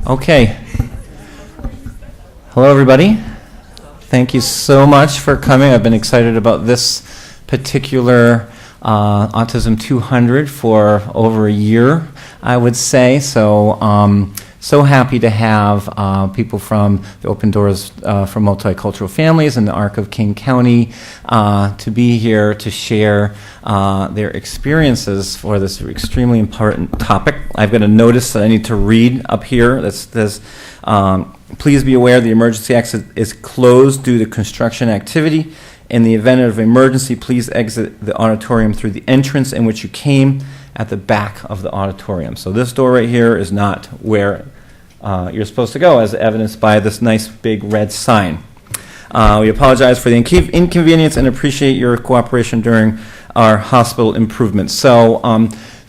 Okay. Hello, everybody. Thank you so much for coming. I've been excited about this particular Autism 200 for over a year, I would say. So happy to have people from the Open Doors for Multicultural Families and the ARC of King County to be here to share their experiences for this extremely important topic. I've got a notice that I need to read up here that says, please be aware the emergency exit is closed due to construction activity. In the event of emergency, please exit the auditorium through the entrance in which you came at the back of the auditorium. So this door right here is not where you're supposed to go, as evidenced by this nice big red sign. We apologize for the inconvenience and appreciate your cooperation during our hospital improvements.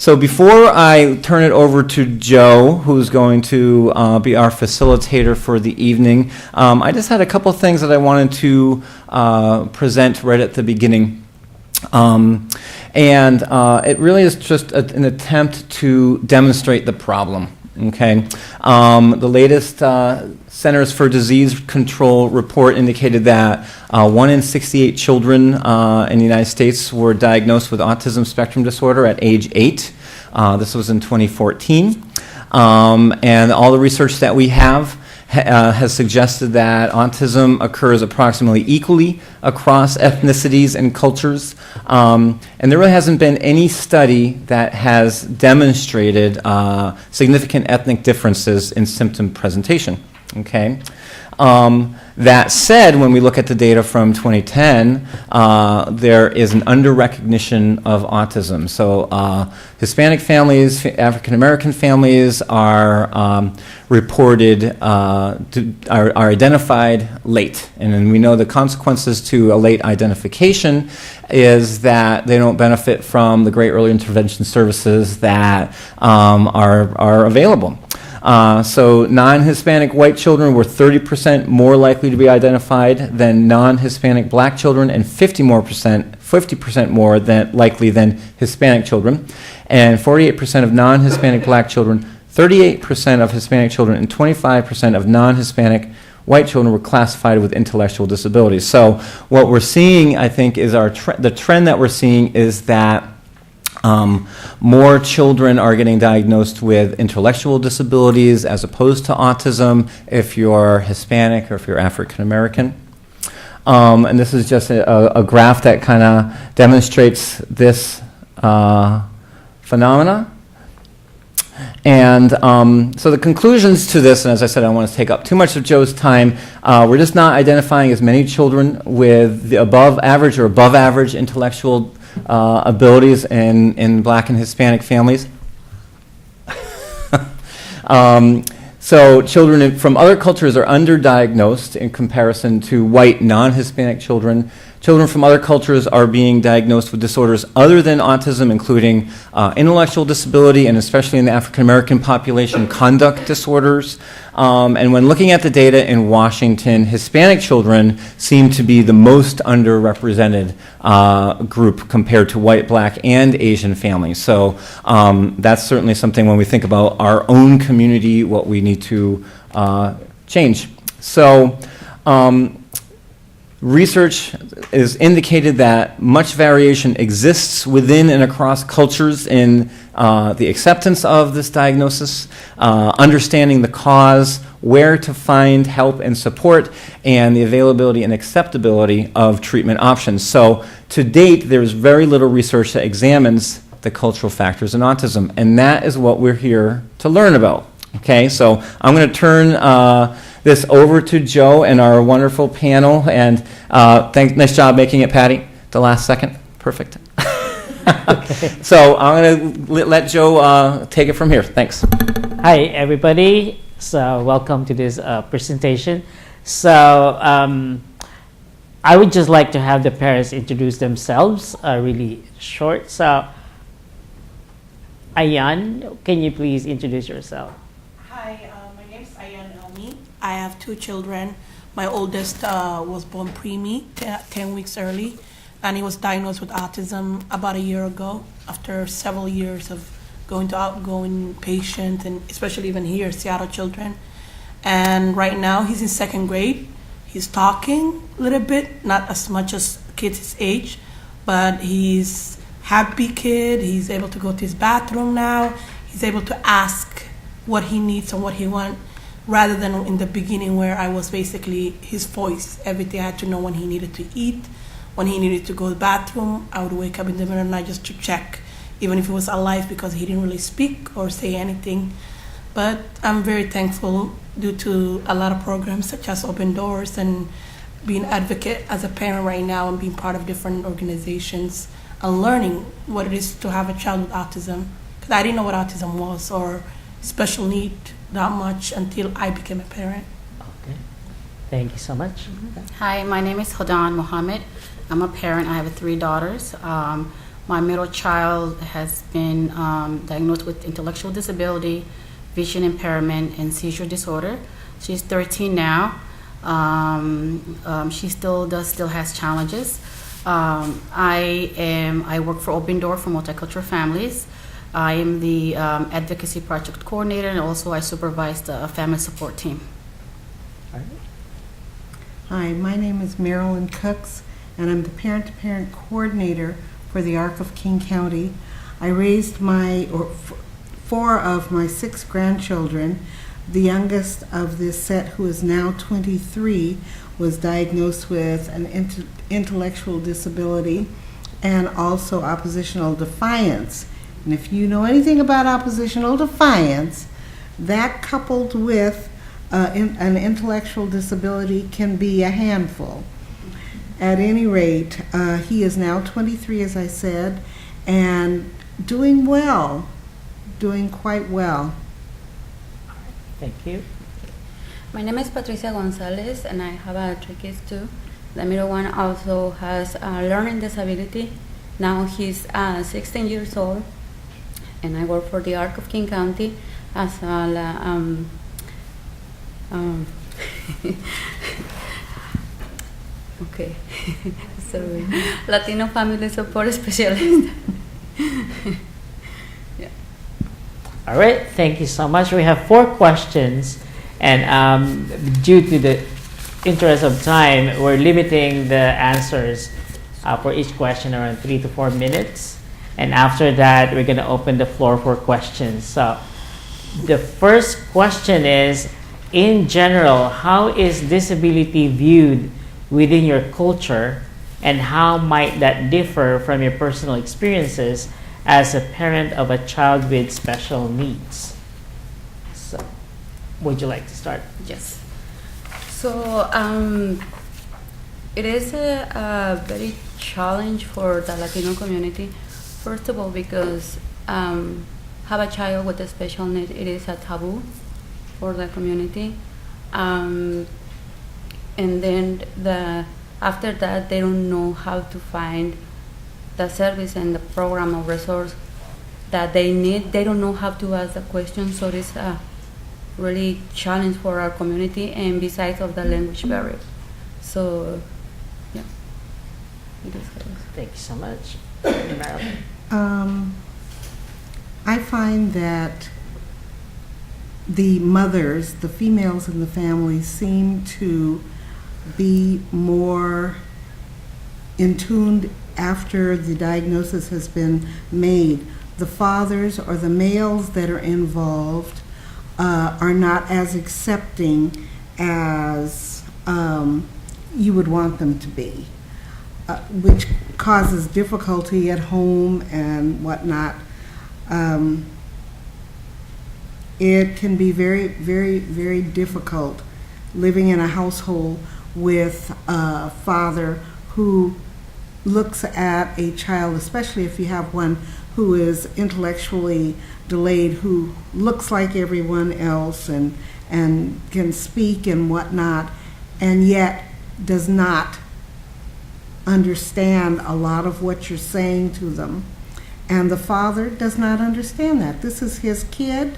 So before I turn it over to Joe, who's going to be our facilitator for the evening, I just had a couple of things that I wanted to present right at the beginning. And it really is just an attempt to demonstrate the problem. Okay. The latest Centers for Disease Control report indicated that 1 in 68 children in the United States were diagnosed with autism spectrum disorder at age 8. This was in 2014. And all the research that we have has suggested that autism occurs approximately equally across ethnicities and cultures. And there really hasn't been any study that has demonstrated significant ethnic differences in symptom presentation. Okay. That said, when we look at the data from 2010, there is an under-recognition of autism. So Hispanic families, African American families are reported, are identified late. And then we know the consequences to a late identification is that they don't benefit from the great early intervention services that are available. So non-Hispanic white children were 30% more likely to be identified than non-Hispanic black children, and 50% more than likely than Hispanic children, and 48% of non-Hispanic black children, 38% of Hispanic children, and 25% of non-Hispanic white children were classified with intellectual disabilities. So what we're seeing, I think, is the trend that we're seeing is that more children are getting diagnosed with intellectual disabilities as opposed to autism if you're Hispanic or if you're African American. And this is just a graph that kind of demonstrates this phenomena. And so the conclusions to this, and as I said, I don't want to take up too much of Joe's time, we're just not identifying as many children with the above average or above average intellectual abilities in black and Hispanic families. So children from other cultures are underdiagnosed in comparison to white non-Hispanic children. Children from other cultures are being diagnosed with disorders other than autism, including intellectual disability, and especially in the African American population, conduct disorders. And when looking at the data in Washington, Hispanic children seem to be the most underrepresented group compared to white, black, and Asian families. So that's certainly something when we think about our own community, what we need to change. So research has indicated that much variation exists within and across cultures in the acceptance of this diagnosis, understanding the cause, where to find help and support, and the availability and acceptability of treatment options. So to date, there's very little research that examines the cultural factors in autism, and that is what we're here to learn about. Okay, so I'm going to turn this over to Joe and our wonderful panel, and nice job making it, Patty, the last second. Perfect. Okay. So I'm going to let Joe take it from here. Thanks. Hi, everybody. So welcome to this presentation. So I would just like to have the parents introduce themselves really short. So Ayan, can you please introduce yourself? Hi, my name is Ayan Elmi. I have 2 children. My oldest was born preemie, 10 weeks early, and he was diagnosed with autism about a year ago after several years of going to outgoing patients, and especially even here, Seattle children. And right now, he's in second grade. He's talking a little bit, not as much as kids his age, but he's happy kid. He's able to go to his bathroom now. He's able to ask what he needs and what he wants, rather than in the beginning where I was basically his voice. Every day I had to know when he needed to eat, when he needed to go to the bathroom. I would wake up in the middle of the night just to check, even if he was alive, because he didn't really speak or say anything. But I'm very thankful due to a lot of programs such as Open Doors and being an advocate as a parent right now and being part of different organizations and learning what it is to have a child with autism. Because I didn't know what autism was or special need that much until I became a parent. Okay. Thank you so much. Hi, my name is Hodan Mohammed. I'm a parent. I have 3 daughters. My middle child has been diagnosed with intellectual disability, vision impairment, and seizure disorder. She's 13 now. She still has challenges. I work for Open Door for Multicultural Families. I am the advocacy project coordinator, and also I supervise the family support team. All right. Hi, my name is Marilyn Cooks, and I'm the parent-to-parent coordinator for the ARC of King County. I raised 4 of my 6 grandchildren. The youngest of this set, who is now 23, was diagnosed with an intellectual disability and also oppositional defiance. And if you know anything about oppositional defiance, that coupled with an intellectual disability can be a handful. At any rate, he is now 23, as I said, and doing well, doing quite well. Thank you. My name is Patricia Gonzalez, and I have 3 kids too. The middle one also has a learning disability. Now he's 16 years old, and I work for the ARC of King County as a okay, sorry, Latino family support specialist. Yeah. All right. Thank you so much. We have 4 questions, and due to the interest of time, we're limiting the answers for each question around 3 to 4 minutes. And after that, we're going to open the floor for questions. So the first question is, in general, how is disability viewed within your culture, and how might that differ from your personal experiences as a parent of a child with special needs? So, would you like to start? Yes. So it is a very challenge for the Latino community. First of all, because have a child with a special need, it is a taboo for the community. And then after that, they don't know how to find the service and the program or resource that they need. They don't know how to ask the question, so it's a really challenge for our community, and besides of the language barrier. So, yeah. It is. Thank you so much. Marilyn. I find that the mothers, the females in the family, seem to be more in tune after the diagnosis has been made. The fathers or the males that are involved are not as accepting as you would want them to be, which causes difficulty at home and whatnot. It can be very, very, very difficult living in a household with a father who looks at a child, especially if you have one who is intellectually delayed, who looks like everyone else and can speak and whatnot, and yet does not understand a lot of what you're saying to them. And the father does not understand that. This is his kid,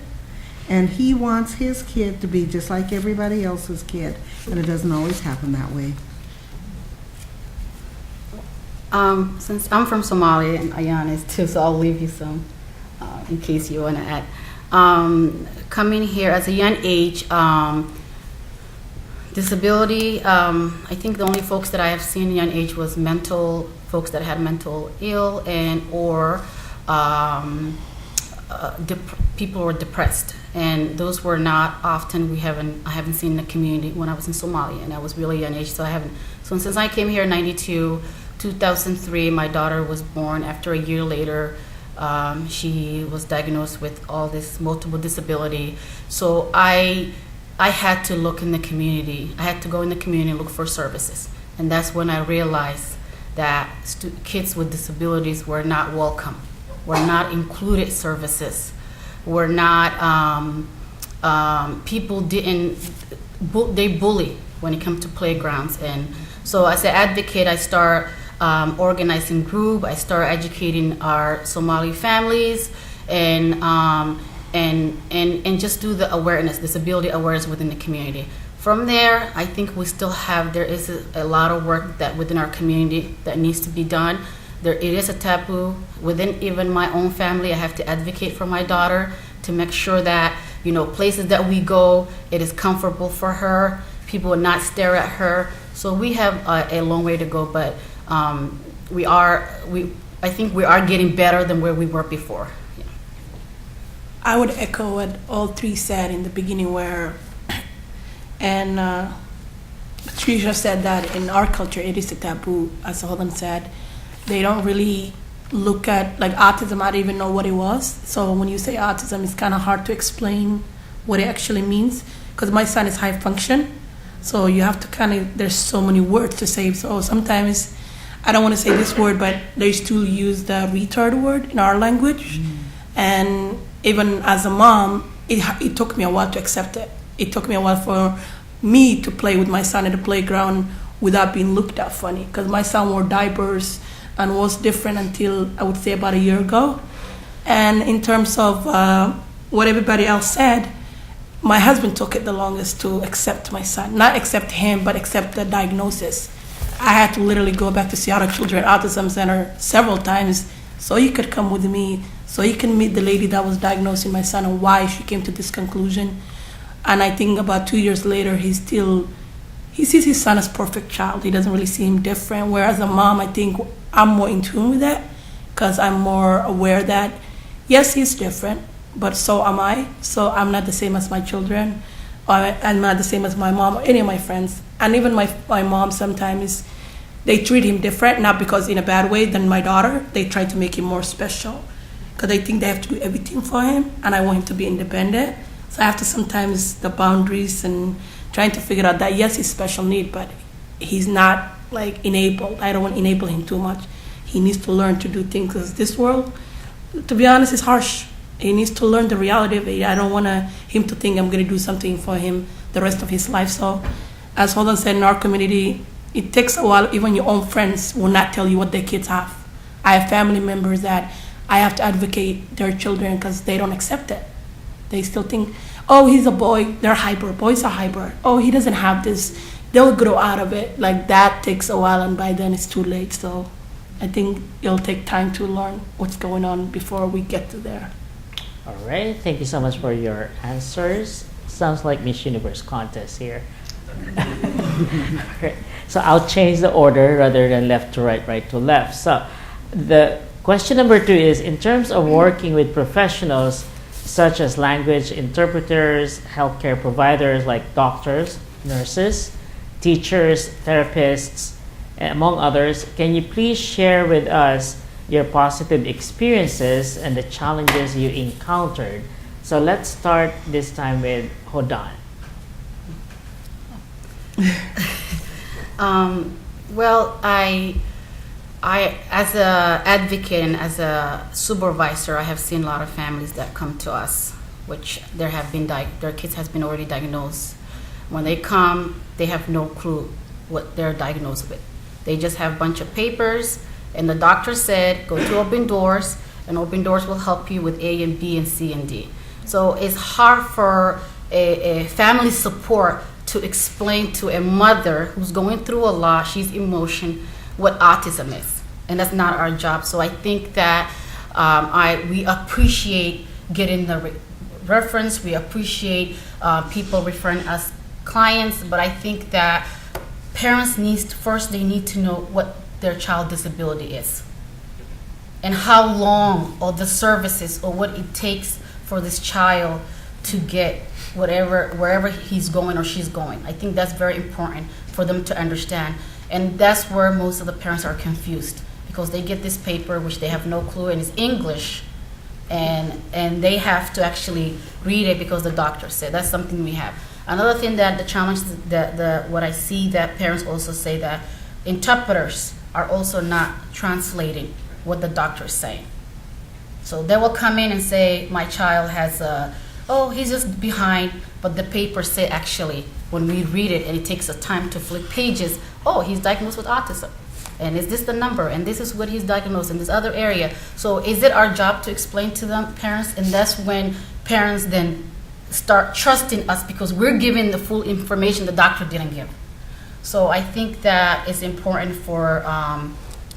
and he wants his kid to be just like everybody else's kid, and it doesn't always happen that way. Since I'm from Somalia and Ayan is too, so I'll leave you some in case you want to add. Coming here as a young age, disability, I think the only folks that I have seen young age was folks that had mental ill and or people were depressed, and those were not often. I haven't seen in the community when I was in Somalia, and I was really young age, so I haven't. So since I came here in '92, 2003, my daughter was born. After a year later, she was diagnosed with all this multiple disability. So I had to look in the community. I had to go in the community and look for services, and that's when I realized that kids with disabilities were not welcome, were not included services, were not people they bully when it comes to playgrounds. And so as an advocate, I start organizing group. I start educating our Somali families and just do the awareness, disability awareness within the community. From there, I think there is a lot of work that within our community that needs to be done. It is a taboo within even my own family. I have to advocate for my daughter to make sure that, places that we go, it is comfortable for her. People will not stare at her. So we have a long way to go, but I think we are getting better than where we were before. Yeah. I would echo what all three said in the beginning and Trisha said that in our culture it is a taboo, as Holden said. They don't really look at, like, autism. I didn't even know what it was. So when you say autism, it's kind of hard to explain what it actually means, because my son is high function. So you have to there's so many words to say. So sometimes, I don't want to say this word, but they still use the retard word in our language. And even as a mom, it took me a while to accept it. It took me a while for me to play with my son at the playground without being looked at funny, because my son wore diapers and was different until, I would say, about a year ago. And in terms of what everybody else said, my husband took it the longest to accept my son. Not accept him, but accept the diagnosis. I had to literally go back to Seattle Children's Autism Center several times so he could come with me, so he can meet the lady that was diagnosing my son and why she came to this conclusion. And I think about 2 years later, he sees his son as perfect child. He doesn't really see him different. Whereas a mom, I think I'm more in tune with that, because I'm more aware that, yes, he's different, but so am I. So I'm not the same as my children. I'm not the same as my mom or any of my friends. And even my mom, sometimes they treat him different, not because in a bad way than my daughter. They try to make him more special, because they think they have to do everything for him, and I want him to be independent. So I have to sometimes the boundaries and trying to figure out that, yes, he's special need, but he's not like enabled. I don't want to enable him too much. He needs to learn to do things, because this world, to be honest, is harsh. He needs to learn the reality of it. I don't want him to think I'm going to do something for him the rest of his life. So as Holden said, in our community, it takes a while. Even your own friends will not tell you what their kids have. I have family members that I have to advocate their children because they don't accept it. They still think, oh, he's a boy, they're hyper, boys are hyper. Oh, he doesn't have this. They'll grow out of it. Like, that takes a while, and by then it's too late. So I think it'll take time to learn what's going on before we get to there. All right, thank you so much for your answers. Sounds like Miss Universe contest here. Great. So I'll change the order rather than left to right, right to left. So the question number 2 is, in terms of working with professionals such as language interpreters, healthcare providers like doctors, nurses, teachers, therapists, among others, can you please share with us your positive experiences and the challenges you encountered? So let's start this time with Hodan. Well, I as a advocate and as a supervisor, I have seen a lot of families that come to us, which their kids has been already diagnosed. When they come, they have no clue what they're diagnosed with. They just have a bunch of papers, and the doctor said, go to Open Doors, and Open Doors will help you with A and B and C and D. So it's hard for a family support to explain to a mother who's going through a lot, she's emotion, what autism is. And that's not our job. So I think that We appreciate getting the reference. We appreciate people referring us clients, but I think that parents they need to know what their child disability is and how long or the services or what it takes for this child to get wherever he's going or she's going. I think that's very important for them to understand. And that's where most of the parents are confused, because they get this paper which they have no clue, and it's English, and they have to actually read it because the doctor said. That's something we have. Another thing that the challenge that what I see that parents also say that interpreters are also not translating what the doctor is saying. So they will come in and say, my child has he's just behind, but the paper say actually, when we read it and it takes a time to flip pages, he's diagnosed with autism. And is this the number? And this is what he's diagnosed in this other area. So is it our job to explain to them, parents? And that's when parents then start trusting us, because we're giving the full information the doctor didn't give. So I think that it's important for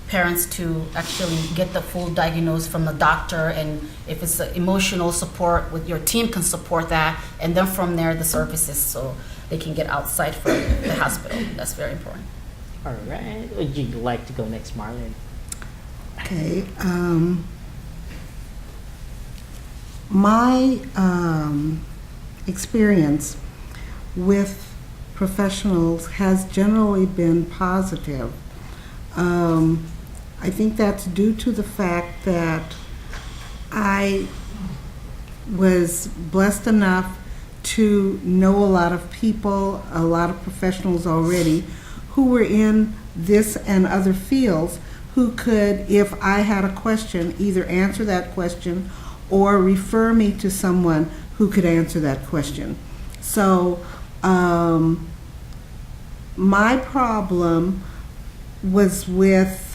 parents to actually get the full diagnosis from the doctor, and if it's emotional support with your team can support that, and then from there the services so they can get outside from the hospital. That's very important. All right. Would you like to go next, Marlon? Okay. My experience with professionals has generally been positive. I think that's due to the fact that I was blessed enough to know a lot of people, a lot of professionals already, who were in this and other fields, who could, if I had a question, either answer that question or refer me to someone who could answer that question. So my problem was with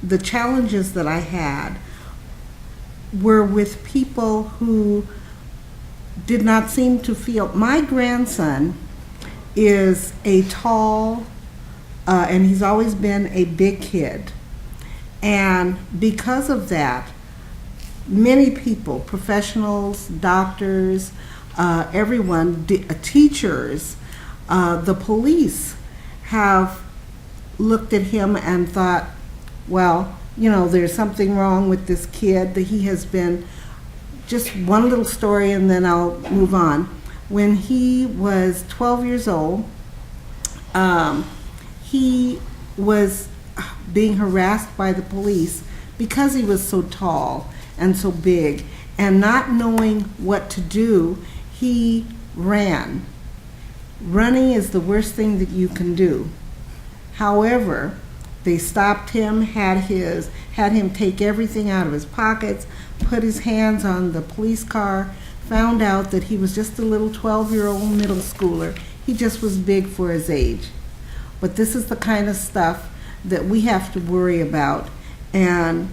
the challenges that I had were with people who did not seem to feel. My grandson is a tall, and he's always been a big kid. And because of that, many people, professionals, doctors, everyone, teachers, the police have looked at him and thought, well, there's something wrong with this kid, that he has been. Just one little story and then I'll move on. When he was 12 years old, he was being harassed by the police because he was so tall and so big, and not knowing what to do, he ran. Running is the worst thing that you can do. However, they stopped him, had him take everything out of his pockets, put his hands on the police car, found out that he was just a little 12-year-old middle schooler. He just was big for his age. But this is the kind of stuff that we have to worry about. And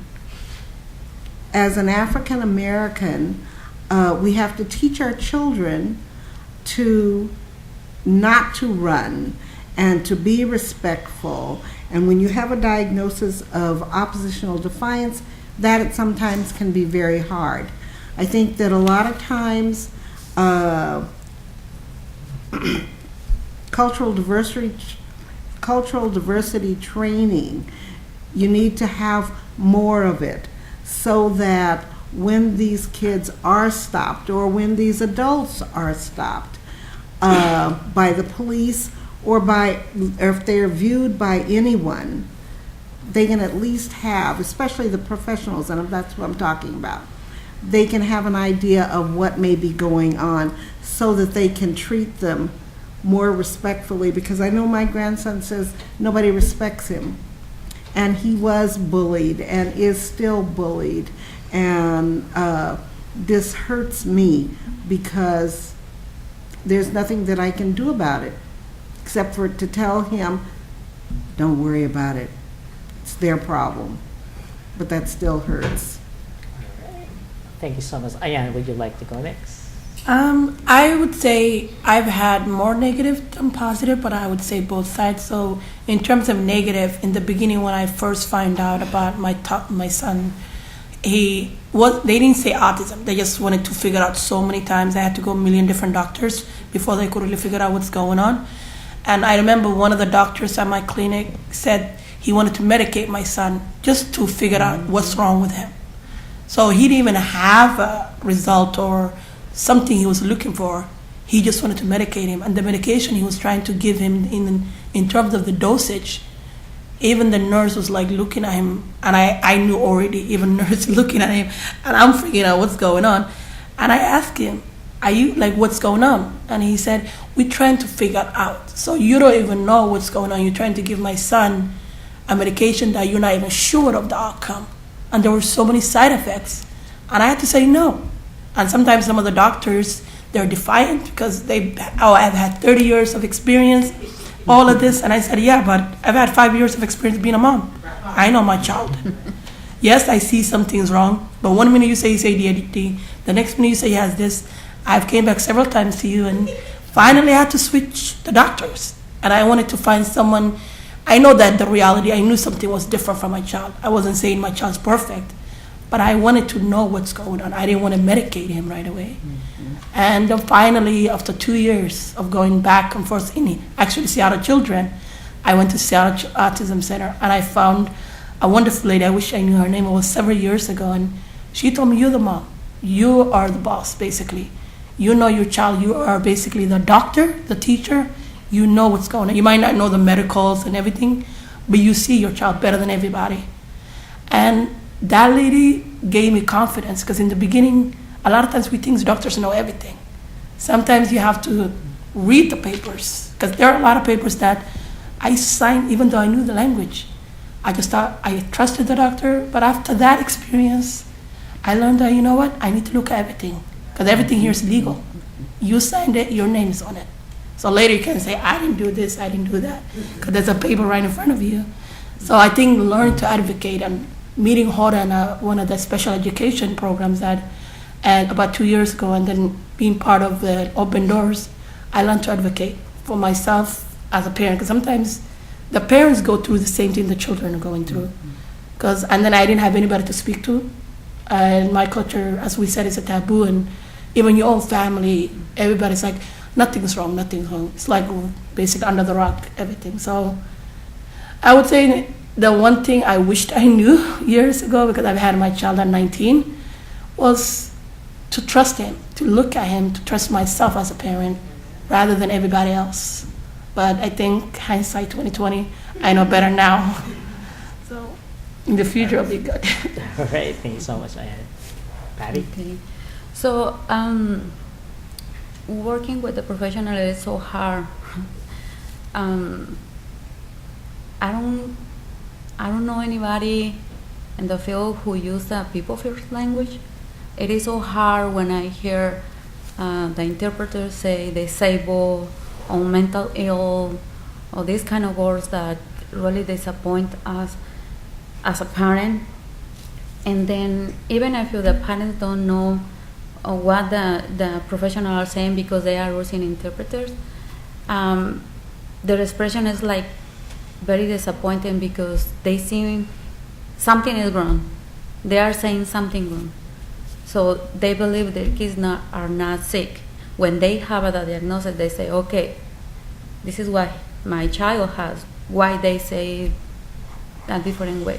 as an African American, we have to teach our children to not to run and to be respectful. And when you have a diagnosis of oppositional defiance, that it sometimes can be very hard. I think that a lot of times cultural diversity training, you need to have more of it, so that when these kids are stopped, or when these adults are stopped by the police, or if they're viewed by anyone, they can at least have, especially the professionals, and that's what I'm talking about, they can have an idea of what may be going on so that they can treat them more respectfully. Because I know my grandson says nobody respects him. And he was bullied and is still bullied. And this hurts me because there's nothing that I can do about it except for to tell him, don't worry about it. It's their problem. But that still hurts. All right. Thank you so much. Ayan, would you like to go next? I would say I've had more negative than positive, but I would say both sides. So in terms of negative, in the beginning when I first found out about my son they didn't say autism. They just wanted to figure out so many times. I had to go a million different doctors before they could really figure out what's going on. And I remember one of the doctors at my clinic said he wanted to medicate my son just to figure out what's wrong with him. So he didn't even have a result or something he was looking for. He just wanted to medicate him. And the medication he was trying to give him in terms of the dosage, even the nurse was like looking at him, and I knew already, even nurse looking at him, and I'm figuring out what's going on. And I asked him, are you, like, what's going on? And he said, we're trying to figure it out. So you don't even know what's going on. You're trying to give my son a medication that you're not even sure of the outcome. And there were so many side effects. And I had to say no. And sometimes some of the doctors, they're defiant because I've had 30 years of experience, all of this. And I said, yeah, but I've had 5 years of experience being a mom. I know my child. Yes, I see something's wrong, but one minute you say he's ADHD, the next minute you say he has this. I've came back several times to you, and finally I had to switch the doctors. And I wanted to find someone. I know that the reality, I knew something was different from my child. I wasn't saying my child's perfect, but I wanted to know what's going on. I didn't want to medicate him right away. Mm-hmm. And then finally, after 2 years of going back and forth in actually Seattle Children, I went to Seattle Autism Center, and I found a wonderful lady. I wish I knew her name. It was several years ago, and she told me, you're the mom. You are the boss, basically. You know your child. You are basically the doctor, the teacher. You know what's going on. You might not know the medicals and everything, but you see your child better than everybody. And that lady gave me confidence, because in the beginning, a lot of times we think doctors know everything. Sometimes you have to read the papers, because there are a lot of papers that I signed even though I knew the language. I just thought I trusted the doctor, but after that experience, I learned that, you know what, I need to look at everything, because everything here is legal. You signed it, your name is on it. So later you can say, I didn't do this, I didn't do that, because there's a paper right in front of you. So I think learn to advocate, and meeting Hoda in one of the special education programs and about 2 years ago, and then being part of the Open Doors, I learned to advocate for myself as a parent, because sometimes the parents go through the same thing the children are going through. And then I didn't have anybody to speak to. And my culture, as we said, is a taboo, and even your own family, everybody's like, nothing's wrong. It's like basically under the rock, everything. So I would say the one thing I wished I knew years ago, because I've had my child at 19, was to trust him, to look at him, to trust myself as a parent rather than everybody else. But I think hindsight 2020, I know better now. So in the future, it'll be good. All right, thank you so much, M.Ed. Patty? Okay. So, working with a professional is so hard. I don't know anybody in the field who use the people first language. It is so hard when I hear the interpreters say disabled or mental ill, or these kind of words that really disappoint us as a parent. And then even if the parents don't know what the professionals are saying because they are using interpreters, their expression is like very disappointing, because they see something is wrong. They are saying something wrong. So they believe their kids are not sick. When they have a diagnosis, they say, okay, this is what my child has. Why they say a different way.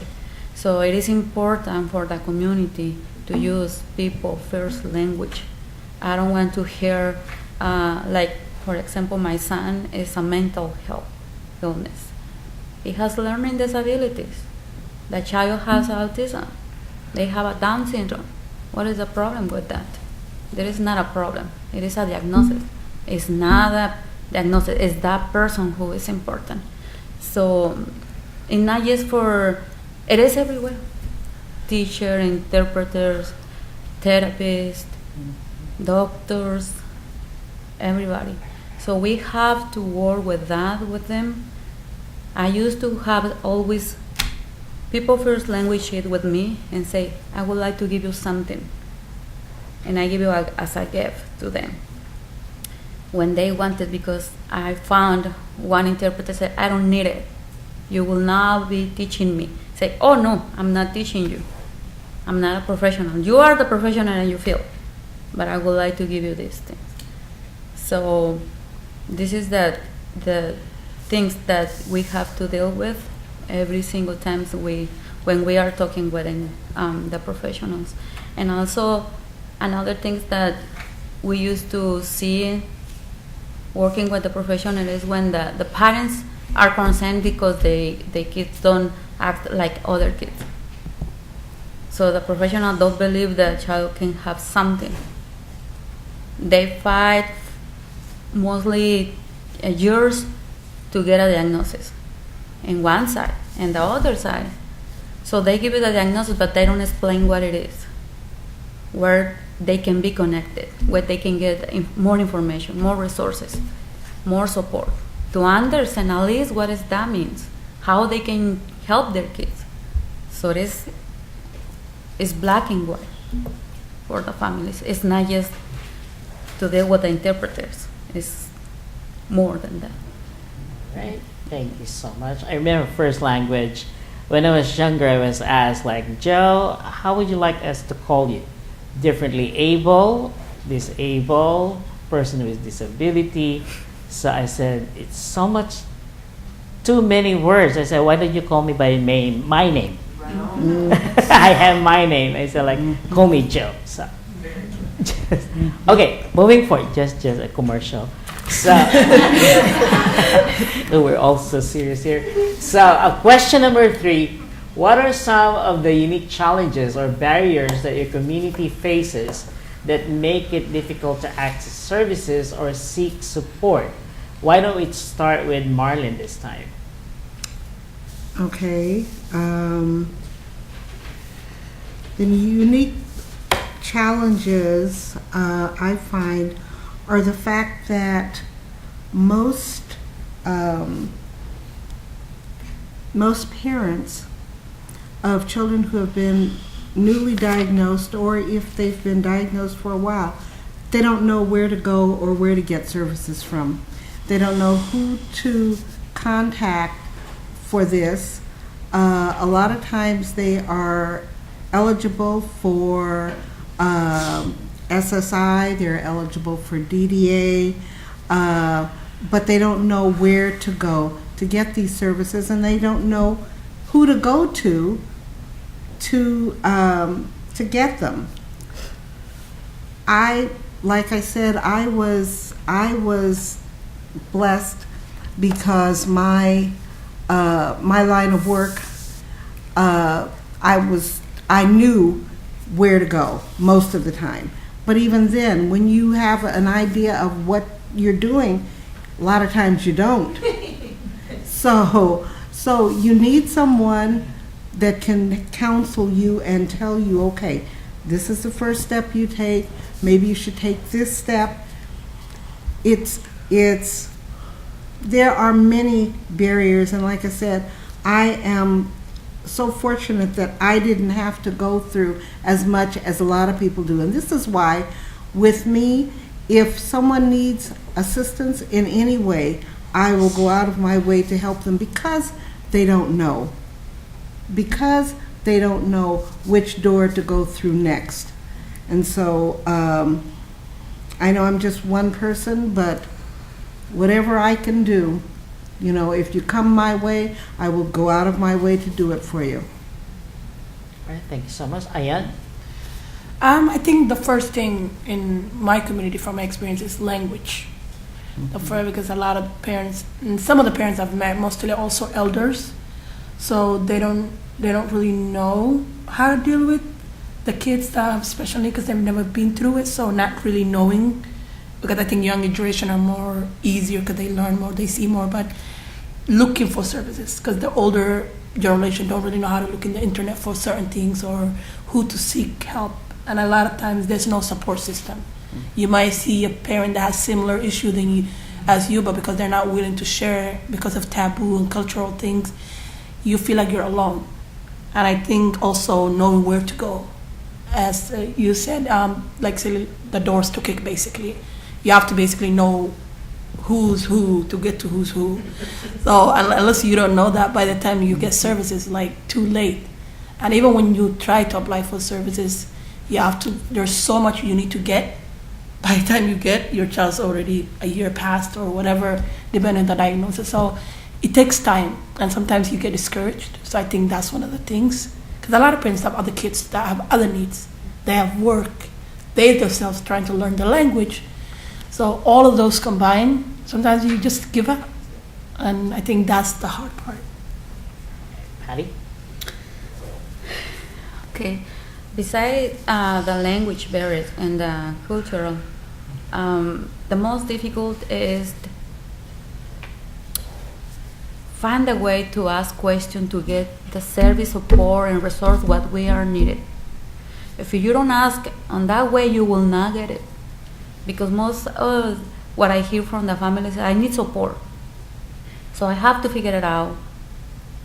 So it is important for the community to use people first language. I don't want to hear, like, for example, my son is a mental health illness. He has learning disabilities. The child has autism. They have a Down syndrome. What is the problem with that? There is not a problem. It is a diagnosis. It's not a diagnosis. It's that person who is important. So it's not just for, it is everywhere. Teacher, interpreters, therapists, doctors, everybody. So we have to work with that with them. I used to have always people first language sheet with me and say, I would like to give you something. And I give you as a gift to them. When they wanted, because I found one interpreter said, I don't need it. You will not be teaching me. Say, oh no, I'm not teaching you. I'm not a professional. You are the professional and you feel, but I would like to give you these things. So this is the things that we have to deal with every single time when we are talking with the professionals. And also another things that we used to see working with the professional is when the parents are concerned because the kids don't act like other kids. So the professional don't believe the child can have something. They fight mostly years to get a diagnosis in one side and the other side. So they give you the diagnosis, but they don't explain what it is, where they can be connected, where they can get more information, more resources, more support, to understand at least what that means, how they can help their kids. So it's black and white for the families. It's not just to deal with the interpreters. It's more than that. Right. Thank you so much. I remember first language. When I was younger, I was asked, like, Joe, how would you like us to call you? Differently able, disabled, person with disability. So I said, it's so much, too many words. I said, why don't you call me by my name? I have my name. I said, like, call me Joe. So, okay, moving forward, just a commercial. So, we're also serious here. So, question number 3. What are some of the unique challenges or barriers that your community faces that make it difficult to access services or seek support? Why don't we start with Marlon this time? Okay. The unique challenges I find are the fact that most parents of children who have been newly diagnosed, or if they've been diagnosed for a while, they don't know where to go or where to get services from. They don't know who to contact for this. A lot of times they are eligible for SSI, they're eligible for DDA, but they don't know where to go to get these services, and they don't know who to go to get them. Like I said, I was blessed because my line of work, I knew where to go most of the time. But even then, when you have an idea of what you're doing, a lot of times you don't. So you need someone that can counsel you and tell you, okay, this is the first step you take. Maybe you should take this step. There are many barriers, and like I said, I am so fortunate that I didn't have to go through as much as a lot of people do. And this is why, with me, if someone needs assistance in any way, I will go out of my way to help them because they don't know. Because they don't know which door to go through next. And so I know I'm just one person, but whatever I can do, you know, if you come my way, I will go out of my way to do it for you. All right, thank you so much. Ayan? I think the first thing in my community, from my experience, is language. Because a lot of parents, and some of the parents I've met, mostly also elders, so they don't really know how to deal with the kids that have special needs because they've never been through it. So not really knowing, because I think younger generation are more easier because they learn more, they see more, but looking for services because the older generation don't really know how to look in the internet for certain things or who to seek help. And a lot of times there's no support system. You might see a parent that has similar issue as you, but because they're not willing to share because of taboo and cultural things, you feel like you're alone. And I think also knowing where to go. As you said, like say the doors to kick, basically. You have to basically know who's who to get to who's who. So unless you don't know that, by the time you get services, like too late. And even when you try to apply for services, there's so much you need to get. By the time you get, your child's already a year past or whatever, depending on the diagnosis. So it takes time, and sometimes you get discouraged. So I think that's one of the things. Because a lot of parents have other kids that have other needs. They have work. They themselves trying to learn the language. So all of those combined, sometimes you just give up. And I think that's the hard part. Patty? Okay. Besides the language barriers and the cultural, the most difficult is find a way to ask questions to get the service, support, and resource what we are needed. If you don't ask on that way, you will not get it. Because most of what I hear from the family is, I need support. So I have to figure it out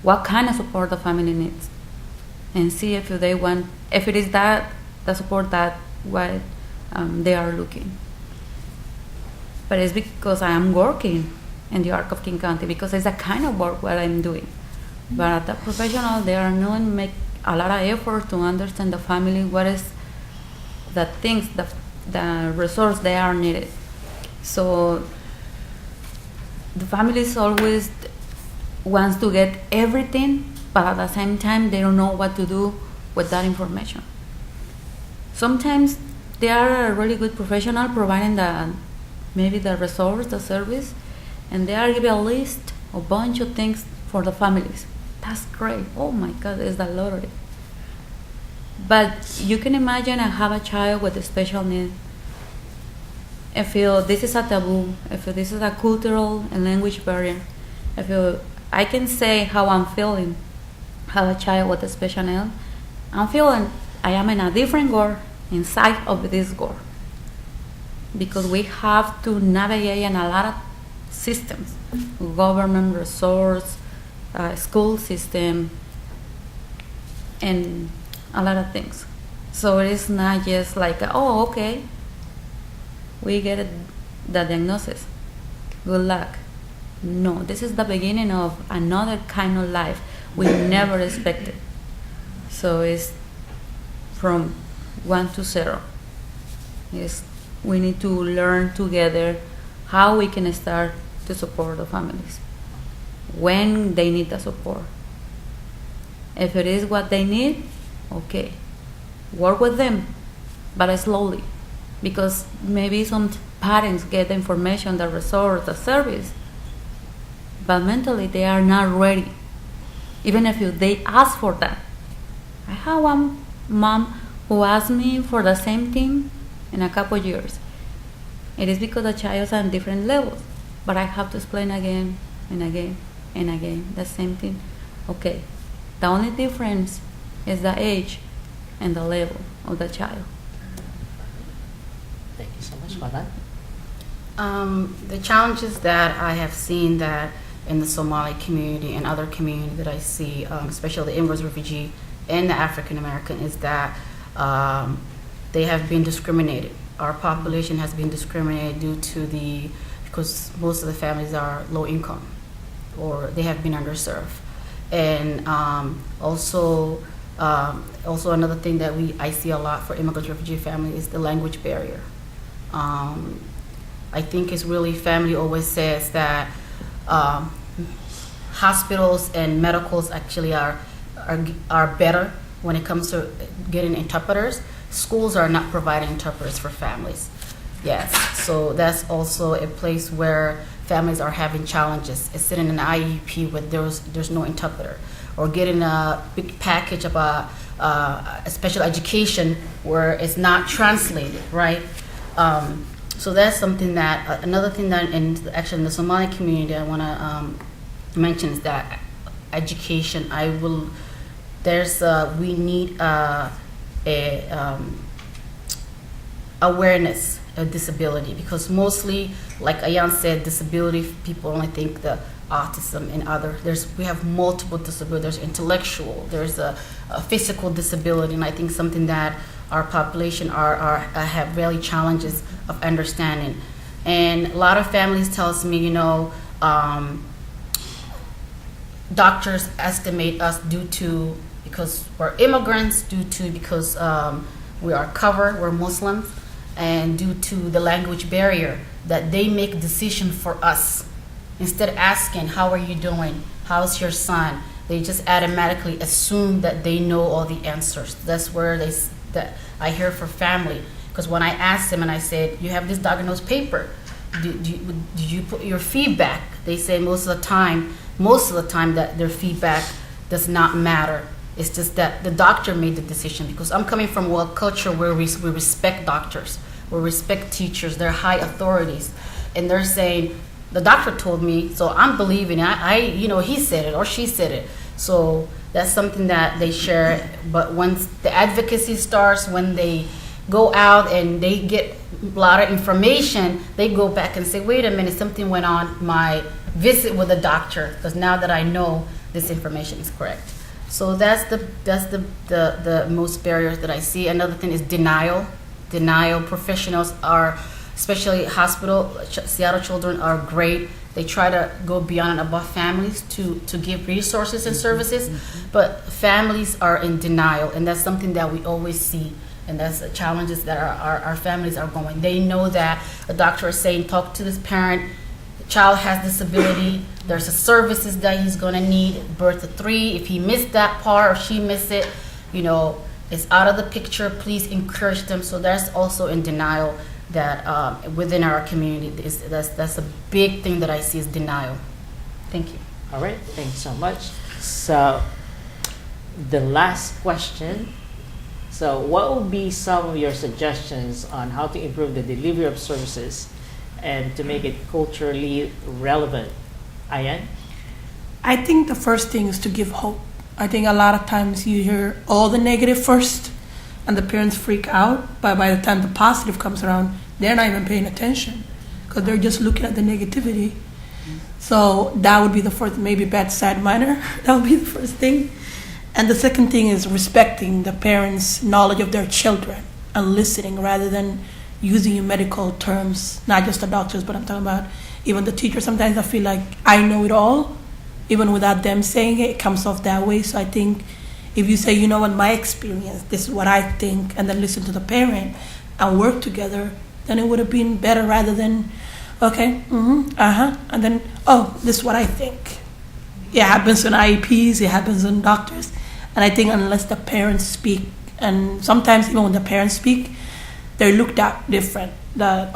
what kind of support the family needs, and see if they want, if it is that the support that what they are looking. But it's because I am working in the Arc of King County, because it's a kind of work what I'm doing. But the professional, they are not make a lot of effort to understand the family, what is the things, the resource they are needed. So the families always wants to get everything, but at the same time they don't know what to do with that information. Sometimes they are a really good professional providing maybe the resource, the service, and they are giving a list, a bunch of things for the families. That's great. Oh my God, it's a lot of it. But you can imagine I have a child with a special need. I feel this is a taboo. I feel this is a cultural and language barrier. I feel I can say how I'm feeling. Have a child with a special need. I'm feeling I am in a different world inside of this world, because we have to navigate in a lot of systems, government, resource, school system, and a lot of things. So it is not just like, oh, okay, we get the diagnosis, good luck. No, this is the beginning of another kind of life we never expected. So it's from 1 to 0. We need to learn together how we can start to support the families when they need the support. If it is what they need, okay, work with them, but slowly, because maybe some parents get the information, the resource, the service, but mentally they are not ready, even if they ask for that. I have one mom who asked me for the same thing in a couple years. It is because the child is on different levels, but I have to explain again and again and again the same thing. Okay, the only difference is the age and the level of the child. Thank you so much for that. The challenges that I have seen that in the Somali community and other communities that I see, especially the inverse refugee and the African American, is that they have been discriminated. Our population has been discriminated because most of the families are low income or they have been underserved. And also another thing that I see a lot for immigrant refugee family is the language barrier. I think it's really, family always says that hospitals and medicals actually are better when it comes to getting interpreters. Schools are not providing interpreters for families. Yes, so that's also a place where families are having challenges. It's sitting in an IEP where there's no interpreter, or getting a big package of a special education where it's not translated, right? So that's something that, another thing that actually in the Somali community I want to mention is that education. We need awareness of disability, because mostly, like Ayan said, disability people only think the autism and other. We have multiple disabilities. There's intellectual. There's a physical disability, and I think something that our population have really challenges of understanding. And a lot of families tells me, doctors estimate us due to because we're immigrants, because we are covered, we're Muslims, and due to the language barrier, that they make decision for us. Instead of asking, how are you doing? How's your son? They just automatically assume that they know all the answers. That's where that I hear for family. Because when I asked them and I said, you have this diagnosed paper, did you put your feedback? They say most of the time that their feedback does not matter. It's just that the doctor made the decision, because I'm coming from a culture where we respect doctors, we respect teachers, they're high authorities, and they're saying, the doctor told me, so I'm believing it. He said it or she said it. So that's something that they share. But once the advocacy starts, when they go out and they get a lot of information, they go back and say, wait a minute, something went on my visit with the doctor, because now that I know this information is correct. So that's the most barriers that I see. Another thing is denial. Professionals are, especially hospital, Seattle children are great. They try to go beyond and above families to give resources and services, but families are in denial, and that's something that we always see, and that's the challenges that our families are going. They know that the doctor is saying, talk to this parent, the child has disability, there's a services that he's going to need, birth to 3, if he missed that part or she missed it, it's out of the picture, please encourage them. So that's also in denial. That within our community, that's a big thing that I see is denial. Thank you. All right, thanks so much. So the last question. So what would be some of your suggestions on how to improve the delivery of services and to make it culturally relevant? Ayan? I think the first thing is to give hope. I think a lot of times you hear all the negative first, and the parents freak out, but by the time the positive comes around, they're not even paying attention because they're just looking at the negativity. So that would be the first, maybe bad, sad, minor. That would be the first thing. And the second thing is respecting the parents' knowledge of their children and listening rather than using medical terms, not just the doctors, but I'm talking about even the teachers. Sometimes I feel like I know it all, even without them saying it, it comes off that way. So I think if you say, what, my experience, this is what I think, and then listen to the parent and work together, then it would have been better rather than, okay, and then, this is what I think. It happens in IEPs, it happens in doctors. And I think unless the parents speak, and sometimes even when the parents speak, they're looked at different. That,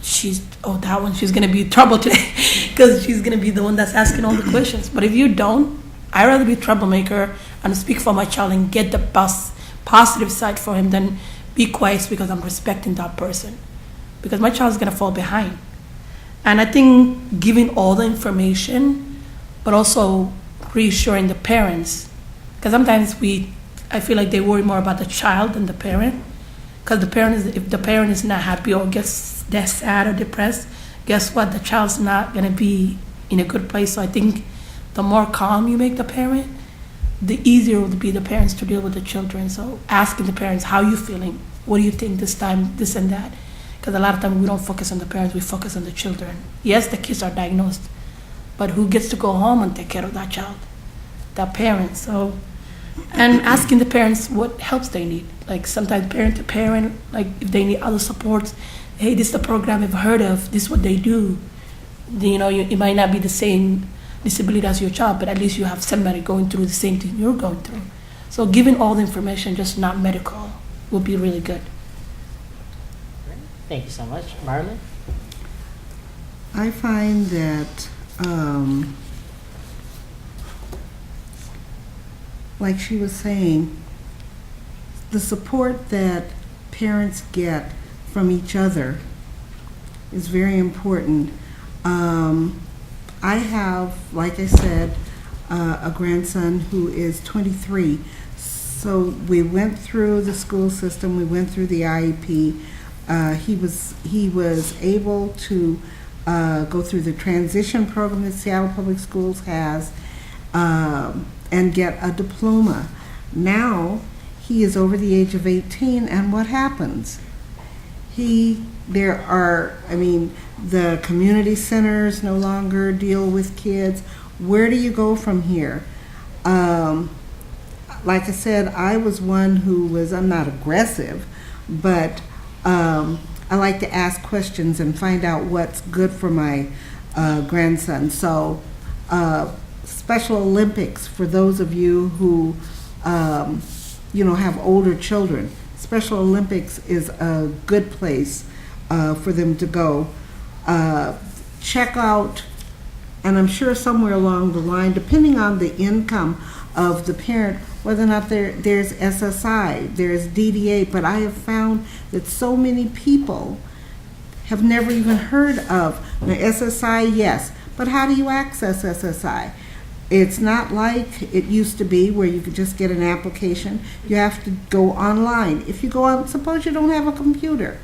she's going to be in trouble today because she's going to be the one that's asking all the questions. But if you don't, I'd rather be a troublemaker and speak for my child and get the best positive side for him than be quiet because I'm respecting that person. Because my child's going to fall behind. And I think giving all the information, but also reassuring the parents. Because sometimes I feel like they worry more about the child than the parent. Because if the parent is not happy or gets that sad or depressed, guess what? The child's not going to be in a good place. So I think the more calm you make the parent, the easier it will be the parents to deal with the children. So asking the parents, how are you feeling? What do you think this time, this and that? Because a lot of times we don't focus on the parents, we focus on the children. Yes, the kids are diagnosed, but who gets to go home and take care of that child? The parents. So, and asking the parents what helps they need. Like sometimes parent to parent, like if they need other supports, hey, this is the program I've heard of, this is what they do. It might not be the same disability as your child, but at least you have somebody going through the same thing you're going through. So giving all the information, just not medical, would be really good. Thank you so much. Marilyn? I find that, like she was saying, the support that parents get from each other is very important. I have, like I said, a grandson who is 23. So we went through the school system, we went through the IEP. He was able to go through the transition program that Seattle Public Schools has and get a diploma. Now he is over the age of 18, and what happens? The community centers no longer deal with kids. Where do you go from here? like I said, I was one who was, I'm not aggressive, but I like to ask questions and find out what's good for my grandson. So Special Olympics, for those of you who have older children, Special Olympics is a good place for them to go. Check out, and I'm sure somewhere along the line, depending on the income of the parent, whether or not there's SSI, there's DDA, but I have found that so many people have never even heard of. Now, SSI, yes, but how do you access SSI? It's not like it used to be where you could just get an application. You have to go online. If you go on, suppose you don't have a computer.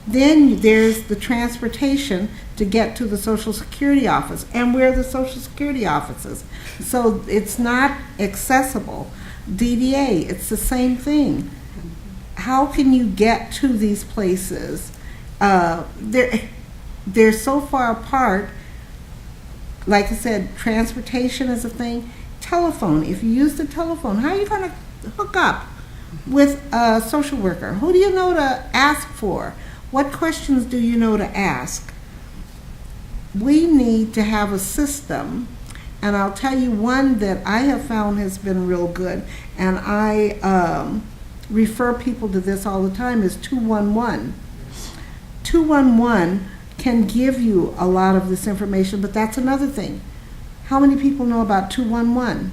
Then there's the transportation to get to the Social Security office. And where are the Social Security offices? So it's not accessible. DDA, it's the same thing. How can you get to these places? They're so far apart. Like I said, transportation is a thing. Telephone, if you use the telephone, how are you going to hook up with a social worker? Who do you know to ask for? What questions do you know to ask? We need to have a system, and I'll tell you one that I have found has been real good, and I refer people to this all the time, is 211. 211 can give you a lot of this information, but that's another thing. How many people know about 211?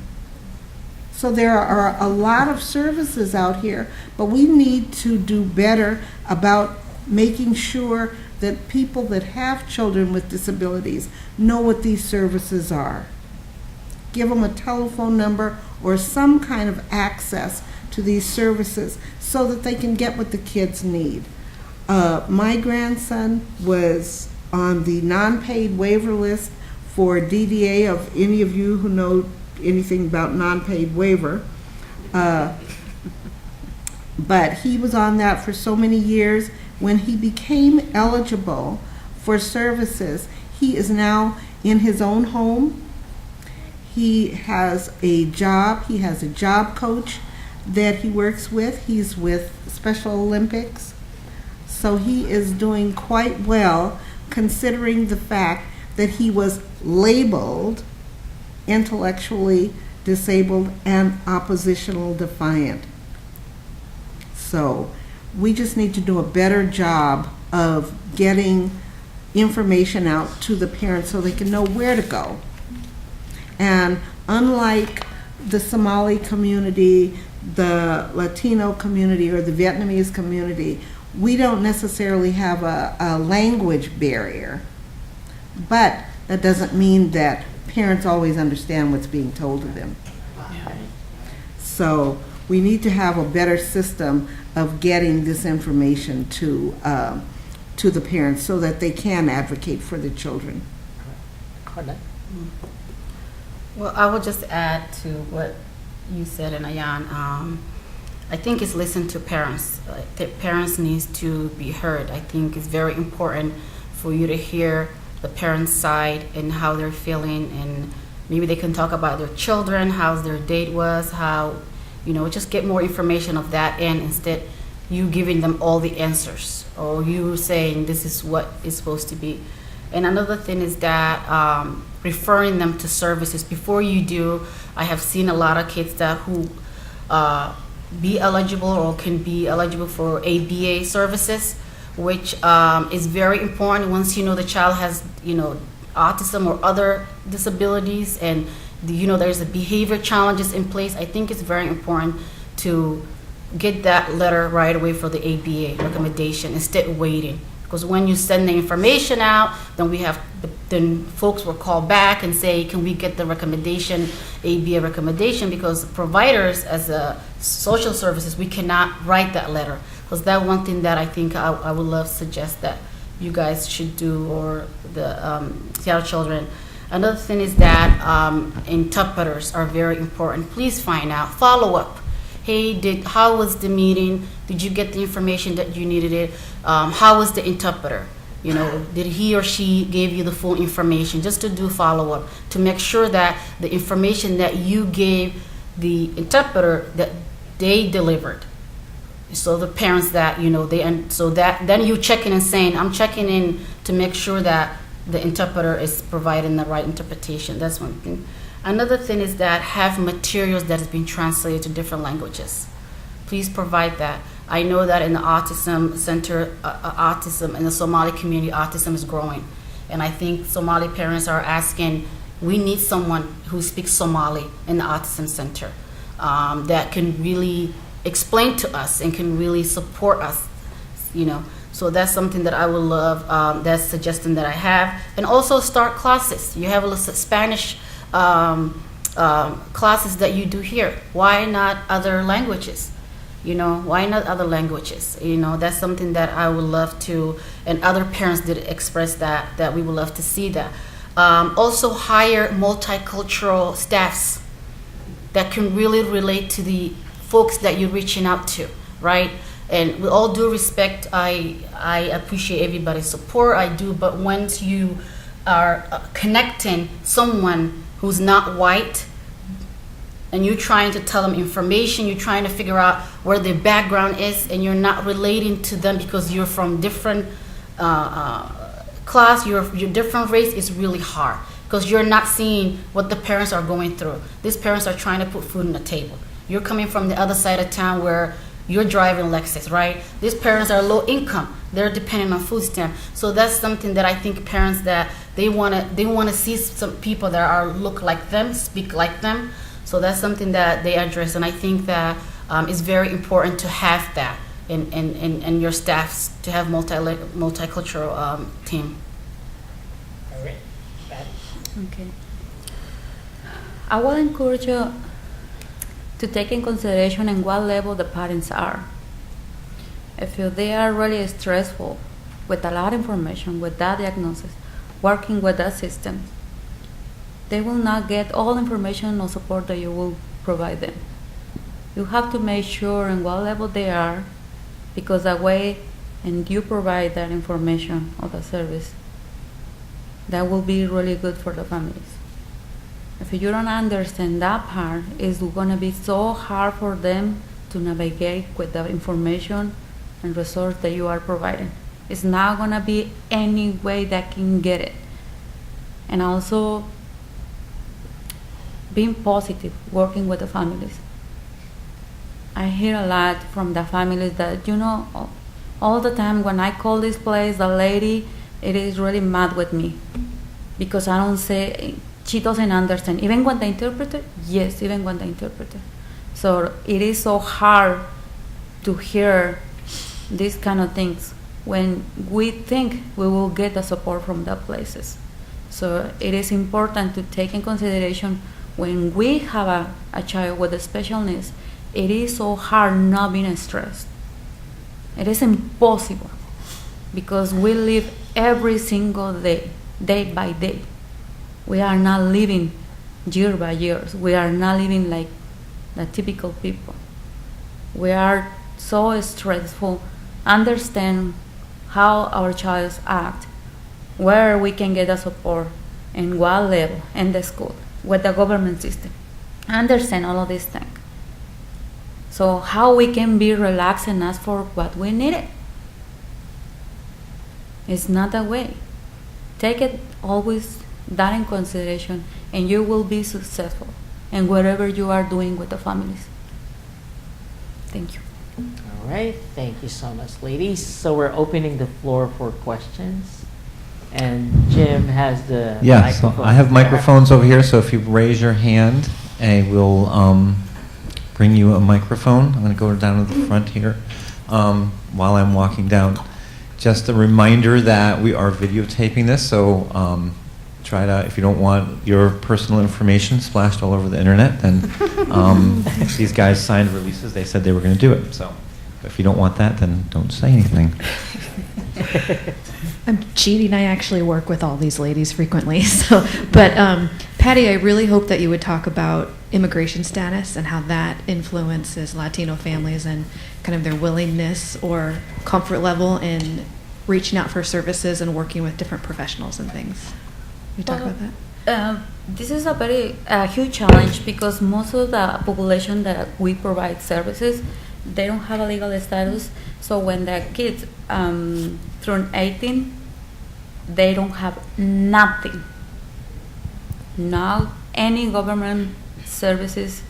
So there are a lot of services out here, but we need to do better about making sure that people that have children with disabilities know what these services are. Give them a telephone number or some kind of access to these services so that they can get what the kids need. My grandson was on the non-paid waiver list for DDA, of any of you who know anything about non-paid waiver. But he was on that for so many years. When he became eligible for services, he is now in his own home. He has a job. He has a job coach that he works with. He's with Special Olympics. So he is doing quite well, considering the fact that he was labeled intellectually disabled and oppositional defiant. So we just need to do a better job of getting information out to the parents so they can know where to go. And unlike the Somali community, the Latino community, or the Vietnamese community, we don't necessarily have a language barrier. But that doesn't mean that parents always understand what's being told to them. So we need to have a better system of getting this information to the parents so that they can advocate for the children. Well, I will just add to what you said, and Ayan. I think it's listen to parents. The parents needs to be heard. I think it's very important for you to hear the parents' side and how they're feeling, and maybe they can talk about their children, how their date was, how, just get more information of that end instead you giving them all the answers or you saying this is what it's supposed to be. And another thing is that referring them to services before you do. I have seen a lot of kids that who be eligible or can be eligible for ABA services, which is very important once you know the child has autism or other disabilities, and there's a behavior challenges in place. I think it's very important to get that letter right away for the ABA recommendation instead of waiting, because when you send the information out, then folks will call back and say, can we get the recommendation, ABA recommendation, because providers as a social services, we cannot write that letter. Because that one thing that I think I would love to suggest that you guys should do, or the Seattle children. Another thing is that interpreters are very important. Please find out, follow up. Hey, how was the meeting? Did you get the information that you needed it? How was the interpreter? Did he or she give you the full information? Just to do follow up, to make sure that the information that you gave the interpreter that they delivered. So the parents that, so that then you check in and saying, I'm checking in to make sure that the interpreter is providing the right interpretation. That's one thing. Another thing is that have materials that has been translated to different languages. Please provide that. I know that in the Autism Center, autism in the Somali community, autism is growing. And I think Somali parents are asking, we need someone who speaks Somali in the Autism Center that can really explain to us and can really support us, So that's something that I would love, that's a suggestion that I have. And also start classes. You have a list of Spanish classes that you do here. Why not other languages? Why not other languages? That's something that I would love to, and other parents did express that we would love to see that. Also hire multicultural staffs that can really relate to the folks that you're reaching out to, right? And with all due respect, I appreciate everybody's support, I do, but once you are connecting someone who's not white, and you're trying to tell them information, you're trying to figure out where their background is, and you're not relating to them because you're from different class, you're different race, it's really hard because you're not seeing what the parents are going through. These parents are trying to put food on the table. You're coming from the other side of town where you're driving Lexus, right? These parents are low income. They're dependent on food stamp. So that's something that I think parents that they wanna see some people that are look like them, speak like them. So that's something that they address, and I think that it's very important to have that in your staffs, to have multicultural team. All right. Okay. I will encourage you to take in consideration in what level the parents are. If they are really stressful with a lot of information, with that diagnosis, working with that system, they will not get all information or support that you will provide them. You have to make sure in what level they are, because that way, and you provide that information or the service, that will be really good for the families. If you don't understand that part, it's going to be so hard for them to navigate with the information and resource that you are providing. It's not going to be any way that can get it. And also, being positive, working with the families. I hear a lot from the families that, all the time when I call this place, the lady, it is really mad with me because I don't say, she doesn't understand. Even when the interpreter, yes, even when the interpreter. So it is so hard to hear these kind of things when we think we will get the support from the places. So it is important to take in consideration when we have a child with a special needs, it is so hard not being stressed. It is impossible because we live every single day, day by day. We are not living year by year. We are not living like the typical people. We are so stressful. Understand how our child act, where we can get the support, and what level in the school, with the government system. Understand all of these things. So how we can be relaxed and ask for what we needed. It's not that way. Take it always that in consideration, and you will be successful in whatever you are doing with the families. Thank you. All right. Thank you so much, ladies. So we're opening the floor for questions. And Jim has the So I have microphones over here, so if you raise your hand, I will bring you a microphone. I'm going to go down to the front here while I'm walking down. Just a reminder that we are videotaping this, so try to, if you don't want your personal information splashed all over the internet, then these guys signed releases. They said they were going to do it. So if you don't want that, then don't say anything. I'm cheating. I actually work with all these ladies frequently. But Patty, I really hope that you would talk about immigration status and how that influences Latino families and kind of their willingness or comfort level in reaching out for services and working with different professionals and things. Can you talk about that? This is a very huge challenge because most of the population that we provide services, they don't have a legal status. So when the kids turn 18, they don't have nothing. Not any government services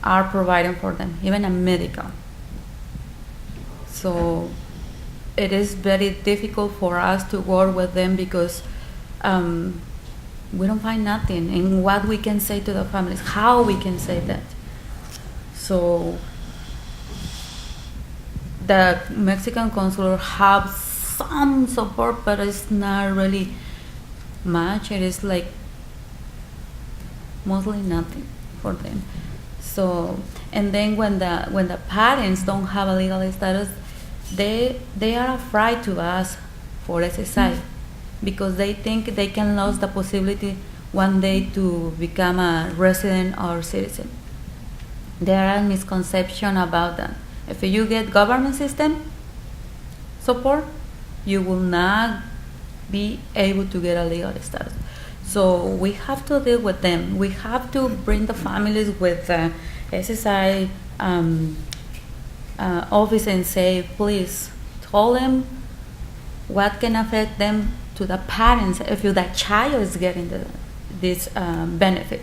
are providing for them, even a medical. So it is very difficult for us to work with them because we don't find nothing. And what we can say to the families, how we can say that. So the Mexican consulate have some support, but it's not really much. It is like mostly nothing for them. So, and then when the parents don't have a legal status, they are afraid to ask for SSI because they think they can lose the possibility one day to become a resident or citizen. There are misconceptions about that. If you get government system support, you will not be able to get a legal status. So we have to deal with them. We have to bring the families with SSI office and say, please, tell them what can affect them to the parents if the child is getting this benefit.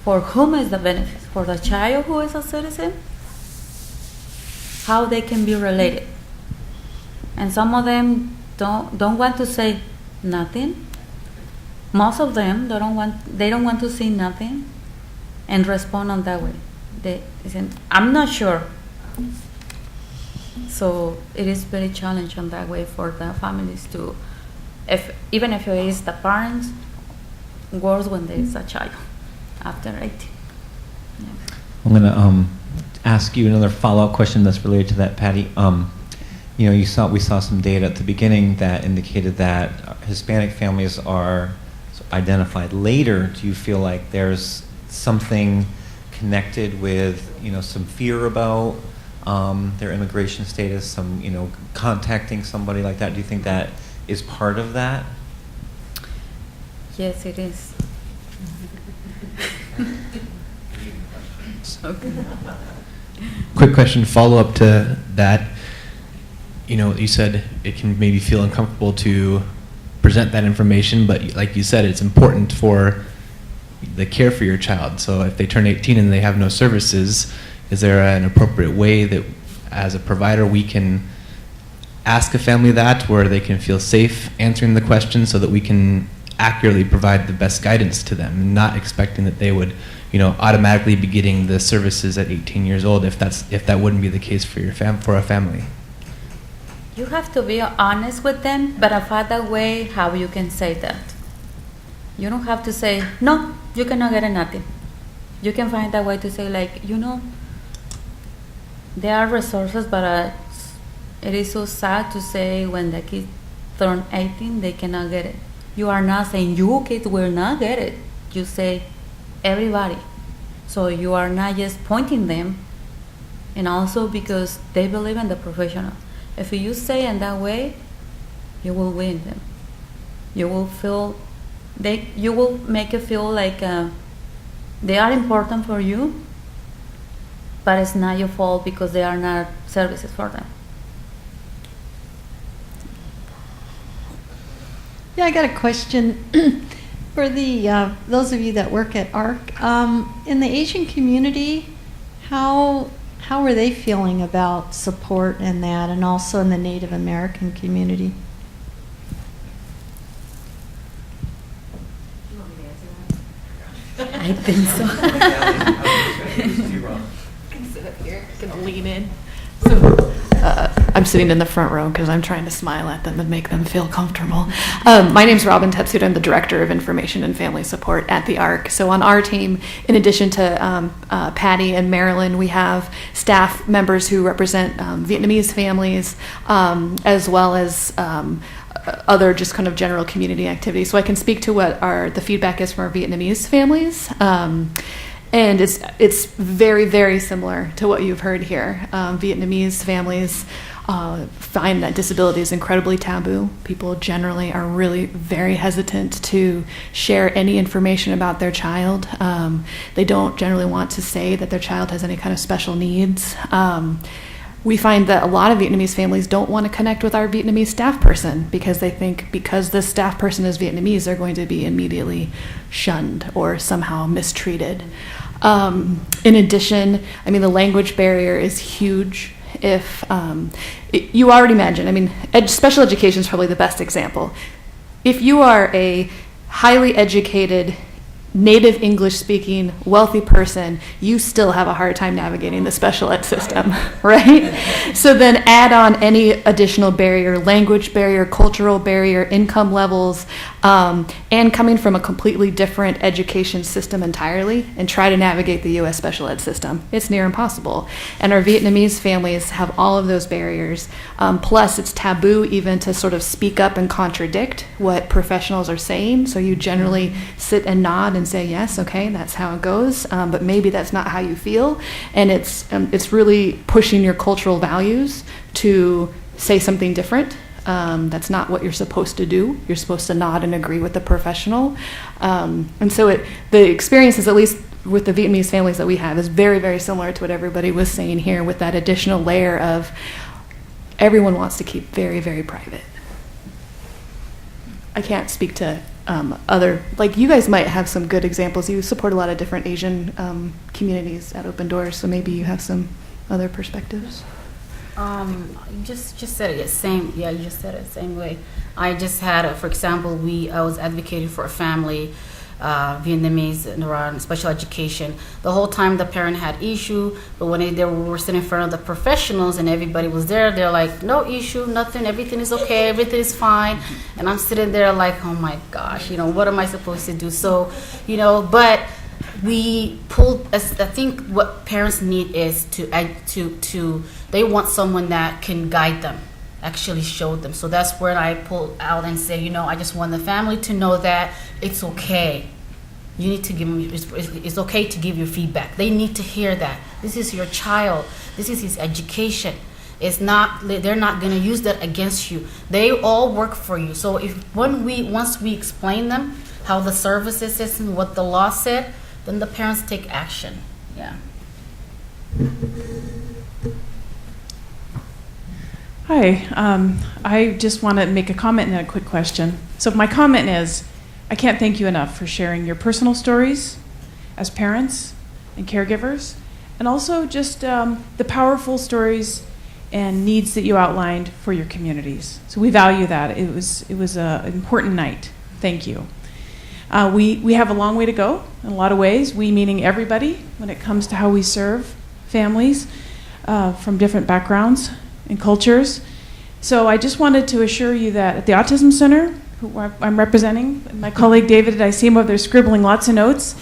For whom is the benefit? For the child who is a citizen? How they can be related. And some of them don't want to say nothing. Most of them they don't want to say nothing and respond on that way. They say, I'm not sure. So it is very challenging that way for the families to, even if it is the parents, worse when there is a child after 18. Yeah. I'm going to ask you another follow-up question that's related to that, Patty. We saw some data at the beginning that indicated that Hispanic families are identified later. Do you feel like there's something connected with, some fear about their immigration status, some, contacting somebody like that? Do you think that is part of that? Yes, it is. Quick question, follow up to that. You said it can maybe feel uncomfortable to present that information, but like you said, it's important for the care for your child. So if they turn 18 and they have no services, is there an appropriate way that as a provider we can ask a family that where they can feel safe answering the question so that we can accurately provide the best guidance to them, not expecting that they would automatically be getting the services at 18 years old if that wouldn't be the case for a family? You have to be honest with them, but find a way how you can say that. You don't have to say, no, you cannot get nothing. You can find a way to say, like, there are resources, but it is so sad to say when the kids turn 18, they cannot get it. You are not saying you kids will not get it. You say everybody. So you are not just pointing them, and also because they believe in the professional. If you say in that way, you will win them. You will make it feel like they are important for you, but it's not your fault because they are not services for them. Yeah, I got a question for those of you that work at ARC. In the Asian community, how are they feeling about support in that, and also in the Native American community? I think so. Can sit up here, can lean in. So, I'm sitting in the front row because I'm trying to smile at them and make them feel comfortable. My name's Robin Tatsuda. I'm the Director of Information and Family Support at the ARC. So on our team, in addition to Patty and Marilyn, we have staff members who represent Vietnamese families, as well as other just kind of general community activities. So I can speak to what the feedback is from our Vietnamese families. And it's very, very similar to what you've heard here. Vietnamese families find that disability is incredibly taboo. People generally are really very hesitant to share any information about their child. They don't generally want to say that their child has any kind of special needs. We find that a lot of Vietnamese families don't want to connect with our Vietnamese staff person because they think because the staff person is Vietnamese, they're going to be immediately shunned or somehow mistreated. In addition, I mean, the language barrier is huge. If you already imagine, I mean, special education is probably the best example. If you are a highly educated, native English-speaking, wealthy person, you still have a hard time navigating the special ed system, right? So then add on any additional barrier, language barrier, cultural barrier, income levels, and coming from a completely different education system entirely, and try to navigate the U.S. special ed system. It's near impossible. And our Vietnamese families have all of those barriers. Plus, it's taboo even to sort of speak up and contradict what professionals are saying. So you generally sit and nod and say, yes, okay, that's how it goes, but maybe that's not how you feel. And it's really pushing your cultural values to say something different. That's not what you're supposed to do. You're supposed to nod and agree with the professional. And so the experiences, at least with the Vietnamese families that we have, is very, very similar to what everybody was saying here, with that additional layer of everyone wants to keep very, very private. I can't speak to other, like you guys might have some good examples. You support a lot of different Asian communities at Open Doors, so maybe you have some other perspectives. You just said it same. Yeah, you just said it the same way. I just had, for example, I was advocating for a family, Vietnamese and around special education. The whole time the parent had issue, but when they were sitting in front of the professionals and everybody was there, they're like, no issue, nothing, everything is okay, everything is fine. And I'm sitting there like, oh my gosh, what am I supposed to do? So, but we pulled. I think what parents need is to they want someone that can guide them, actually show them. So that's where I pull out and say, I just want the family to know that it's okay. You need to give them. It's okay to give your feedback. They need to hear that this is your child. This is his education. It's not. They're not going to use that against you. They all work for you. So once we explain them how the services is and what the law said, then the parents take action. Yeah. Hi, I just want to make a comment and a quick question. So my comment is, I can't thank you enough for sharing your personal stories as parents and caregivers, and also just the powerful stories and needs that you outlined for your communities. So we value that. It was an important night. Thank you. We have a long way to go in a lot of ways, we meaning everybody, when it comes to how we serve families from different backgrounds and cultures. So I just wanted to assure you that at the Autism Center, who I'm representing, my colleague David, I see him over there scribbling lots of notes.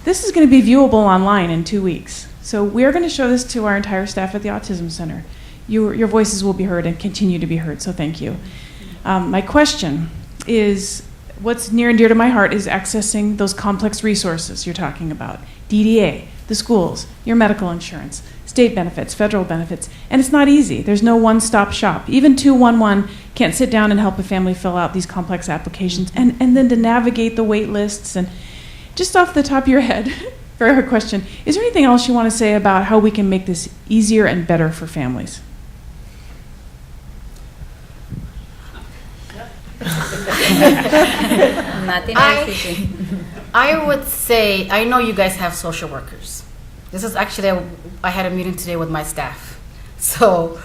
This is going to be viewable online in 2 weeks. So we are going to show this to our entire staff at the Autism Center. Your voices will be heard and continue to be heard, so thank you. My question is, what's near and dear to my heart is accessing those complex resources you're talking about. DDA, the schools, your medical insurance, state benefits, federal benefits, and it's not easy. There's no one-stop shop. Even 211 can't sit down and help a family fill out these complex applications, and then to navigate the wait lists. And just off the top of your head, very hard question, is there anything else you want to say about how we can make this easier and better for families? I would say, I know you guys have social workers. This is actually, I had a meeting today with my staff. So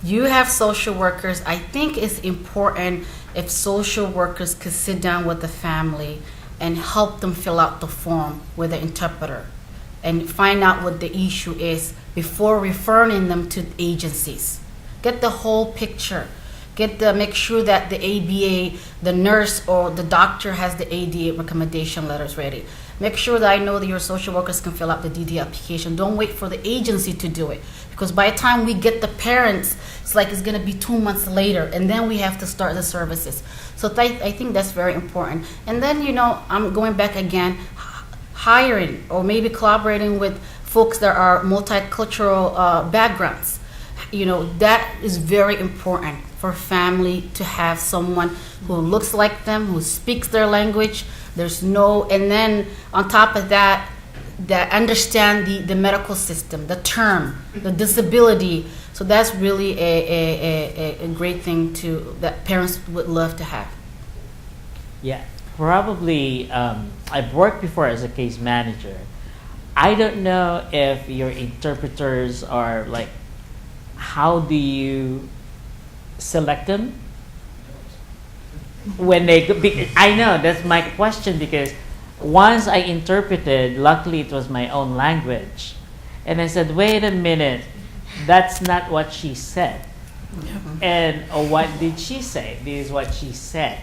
you have social workers. I think it's important if social workers could sit down with the family and help them fill out the form with the interpreter and find out what the issue is before referring them to agencies. Get the whole picture. Make sure that the ABA, the nurse or the doctor has the ADA recommendation letters ready. Make sure that I know that your social workers can fill out the DD application. Don't wait for the agency to do it, because by the time we get the parents, it's like it's going to be 2 months later, and then we have to start the services. So I think that's very important. And then, I'm going back again, hiring or maybe collaborating with folks that are multicultural backgrounds. that is very important for family to have someone who looks like them, who speaks their language. And then on top of that understand the medical system, the term, the disability. So that's really a great thing that parents would love to have. Yeah, probably. I've worked before as a case manager. I don't know if your interpreters are like, how do you select them? I know, that's my question, because once I interpreted, luckily it was my own language. And I said, wait a minute, that's not what she said. And what did she say? This is what she said.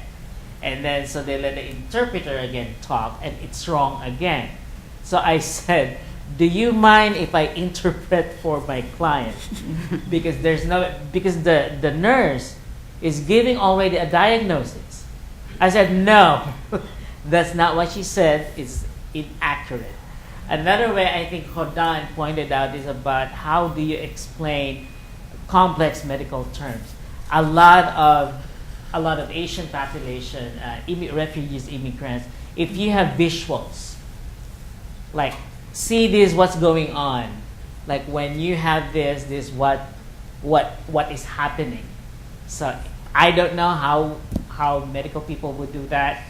And then so they let the interpreter again talk, and it's wrong again. So I said, do you mind if I interpret for my client? Because the nurse is giving already a diagnosis. I said, no, that's not what she said. It's inaccurate. Another way I think Hodan pointed out is about how do you explain complex medical terms. A lot of Asian population, refugees, immigrants, if you have visuals, like see this, what's going on, like when you have this what is happening. So I don't know how medical people would do that,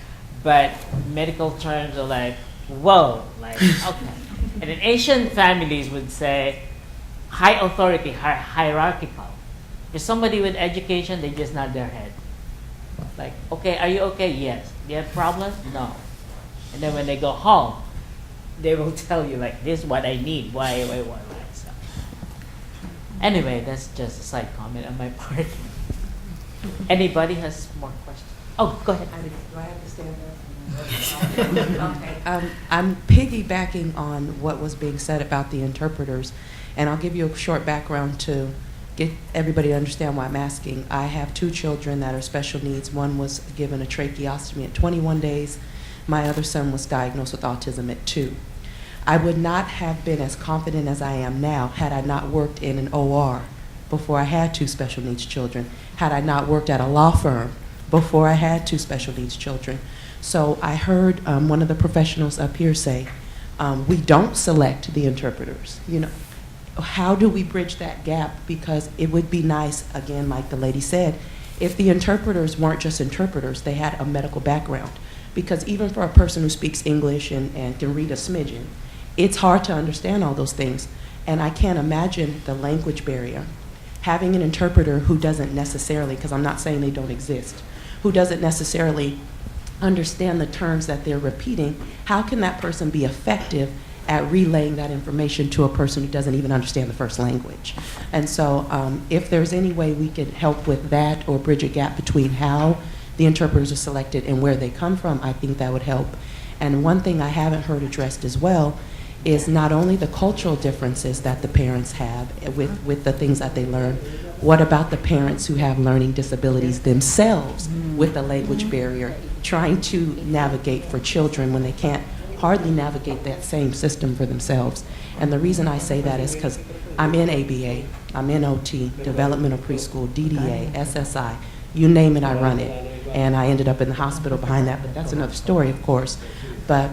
but medical terms are like, whoa, like, okay. And then Asian families would say high authority, hierarchical. If somebody with education, they just nod their head. Like, okay, are you okay? Yes. Do you have problems? No. And then when they go home, they will tell you, like, this is what I need. Why? So, anyway, that's just a side comment on my part. Anybody has more questions? Oh, go ahead. Do I have to stand up? Okay. I'm piggybacking on what was being said about the interpreters, and I'll give you a short background to get everybody to understand why I'm asking. I have 2 children that are special needs. One was given a tracheostomy at 21 days. My other son was diagnosed with autism at 2. I would not have been as confident as I am now had I not worked in an OR before I had 2 special needs children, had I not worked at a law firm before I had 2 special needs children. So I heard one of the professionals up here say, we don't select the interpreters. How do we bridge that gap? Because it would be nice, again, like the lady said, if the interpreters weren't just interpreters, they had a medical background. Because even for a person who speaks English and can read a smidgen, it's hard to understand all those things. And I can't imagine the language barrier. Having an interpreter who doesn't necessarily, because I'm not saying they don't exist, who doesn't necessarily understand the terms that they're repeating, how can that person be effective at relaying that information to a person who doesn't even understand the first language? And so if there's any way we could help with that or bridge a gap between how the interpreters are selected and where they come from, I think that would help. And one thing I haven't heard addressed as well is not only the cultural differences that the parents have with the things that they learn, what about the parents who have learning disabilities themselves with the language barrier, trying to navigate for children when they can't hardly navigate that same system for themselves? And the reason I say that is because I'm in ABA, I'm in OT, developmental preschool, DDA, SSI, you name it, I run it. And I ended up in the hospital behind that, but that's another story, of course. But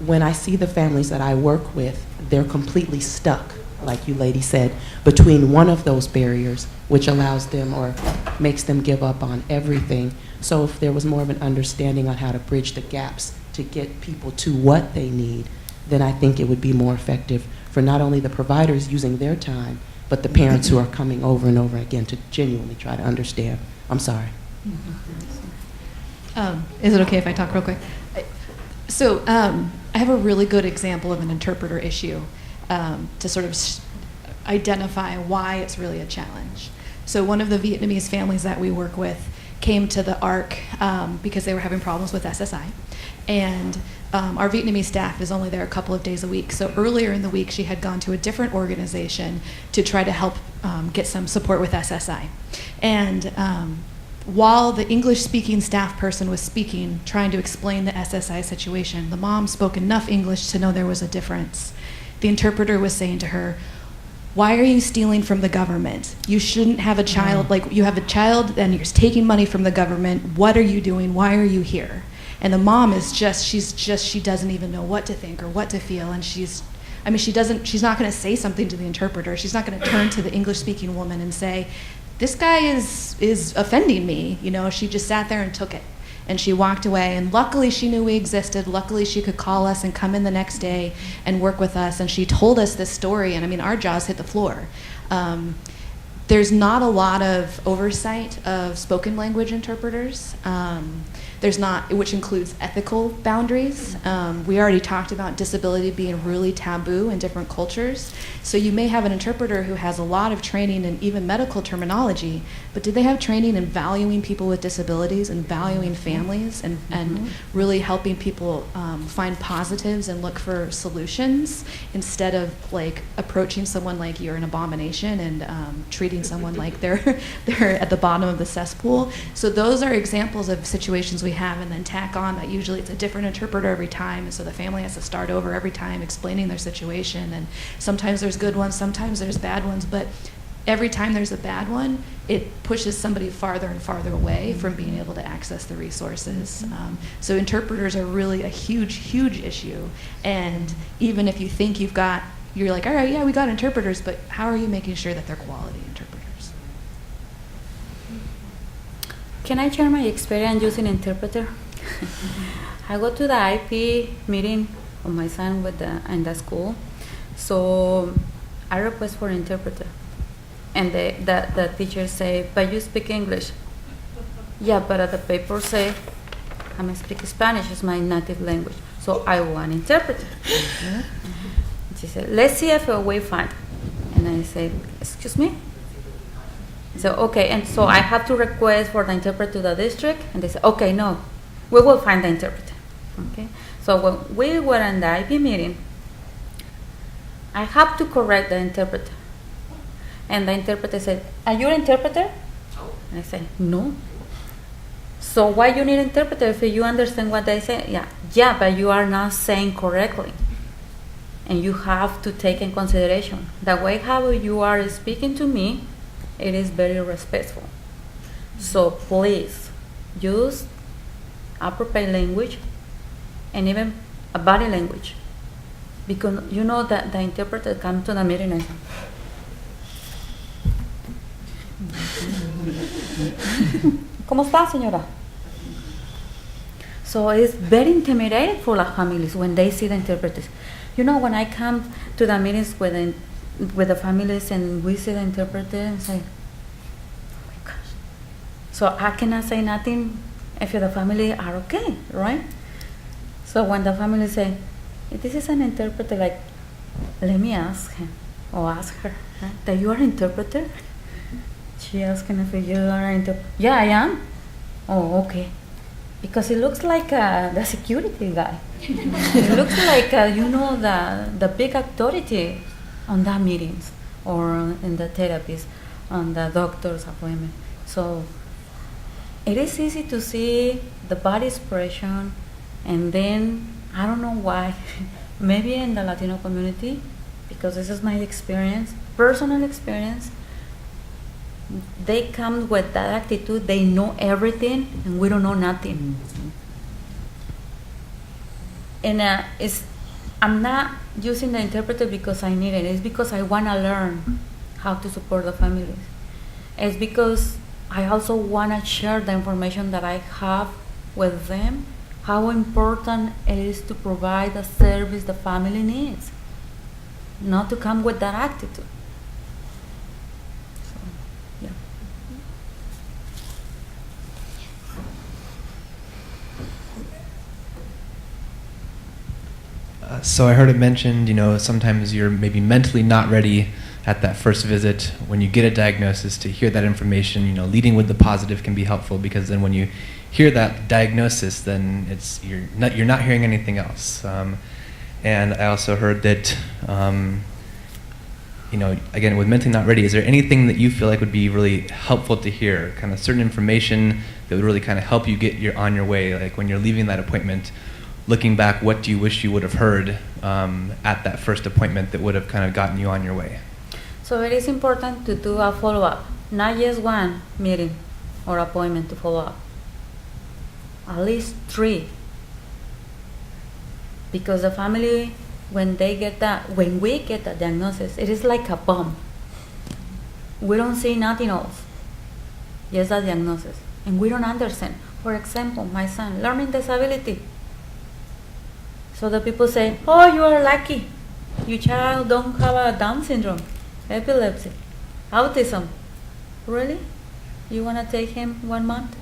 when I see the families that I work with, they're completely stuck, like you lady said, between one of those barriers, which allows them or makes them give up on everything. So if there was more of an understanding on how to bridge the gaps to get people to what they need, then I think it would be more effective for not only the providers using their time, but the parents who are coming over and over again to genuinely try to understand. I'm sorry. Is it okay if I talk real quick? So I have a really good example of an interpreter issue to sort of identify why it's really a challenge. So one of the Vietnamese families that we work with came to the ARC because they were having problems with SSI. And our Vietnamese staff is only there a couple of days a week. So earlier in the week, she had gone to a different organization to try to help get some support with SSI. And while the English-speaking staff person was speaking, trying to explain the SSI situation, the mom spoke enough English to know there was a difference. The interpreter was saying to her, why are you stealing from the government? You shouldn't have a child, like you have a child and you're taking money from the government. What are you doing? Why are you here? And the mom is she doesn't even know what to think or what to feel. And she's not going to say something to the interpreter. She's not going to turn to the English-speaking woman and say, this guy is offending me. You know, she just sat there and took it. And she walked away, and luckily she knew we existed. Luckily she could call us and come in the next day and work with us, and she told us this story, and I mean, our jaws hit the floor. There's not a lot of oversight of spoken language interpreters. There's not, which includes ethical boundaries. We already talked about disability being really taboo in different cultures. So you may have an interpreter who has a lot of training in even medical terminology, but do they have training in valuing people with disabilities and valuing families and really helping people find positives and look for solutions instead of like approaching someone like you're an abomination and treating someone like they're at the bottom of the cesspool. So those are examples of situations we have, and then tack on that usually it's a different interpreter every time, and so the family has to start over every time explaining their situation, and sometimes there's good ones, sometimes there's bad ones, but every time there's a bad one, it pushes somebody farther and farther away from being able to access the resources. So interpreters are really a huge, huge issue, and even if you think you're like, all right, yeah, we got interpreters, but how are you making sure that they're quality interpreters? Can I share my experience using interpreter? I go to the IP meeting of my son in the school, so I request for interpreter, and the teacher say, "But you speak English." Yeah, but the paper say, "I speak Spanish, it's my native language, so I want interpreter." She said, "Let's see if we find." And I said, "Excuse me?" So, okay, and so I have to request for the interpreter to the district, and they say, okay, no, we will find the interpreter. Okay, so when we were in the IP meeting, I have to correct the interpreter. And the interpreter said, are you an interpreter? And I said, no. So why you need an interpreter if you understand what they say? Yeah, but you are not saying correctly. And you have to take in consideration the way how you are speaking to me. It is very respectful. So please use appropriate language and even a body language. Because you know that the interpreter comes to the meeting and says, ¿Cómo está, señora? So it's very intimidating for the families when they see the interpreters. You know, when I come to the meetings with the families and we see the interpreter and say, oh my gosh. So I cannot say nothing if the family are okay, right? So when the family say, if this is an interpreter, like, let me ask him or ask her, that you are an interpreter? She asking if you are an interpreter. Yeah, I am. Oh, okay. Because it looks like the security guy. It looks like, the big authority on the meetings or in the therapies, on the doctor's appointment. So it is easy to see the body expression, and then I don't know why, maybe in the Latino community, because this is my experience, personal experience, they come with that attitude, they know everything and we don't know nothing. And I'm not using the interpreter because I need it. It's because I want to learn how to support the families. It's because I also want to share the information that I have with them, how important it is to provide the service the family needs, not to come with that attitude. So, yeah. So I heard it mentioned, sometimes you're maybe mentally not ready at that first visit when you get a diagnosis to hear that information. Leading with the positive can be helpful, because then when you hear that diagnosis, then you're not hearing anything else. And I also heard that, again, with mentally not ready, is there anything that you feel like would be really helpful to hear? Kind of certain information that would really kind of help you get on your way, like when you're leaving that appointment. Looking back, what do you wish you would have heard at that first appointment that would have kind of gotten you on your way? So it is important to do a follow-up, not just one meeting or appointment to follow up. At least 3. Because the family, when we get the diagnosis, it is like a bomb. We don't see nothing else, just a diagnosis. And we don't understand. For example, my son, learning disability. So the people say, oh, you are lucky. Your child don't have a Down syndrome, epilepsy, autism. Really? You want to take him 1 month?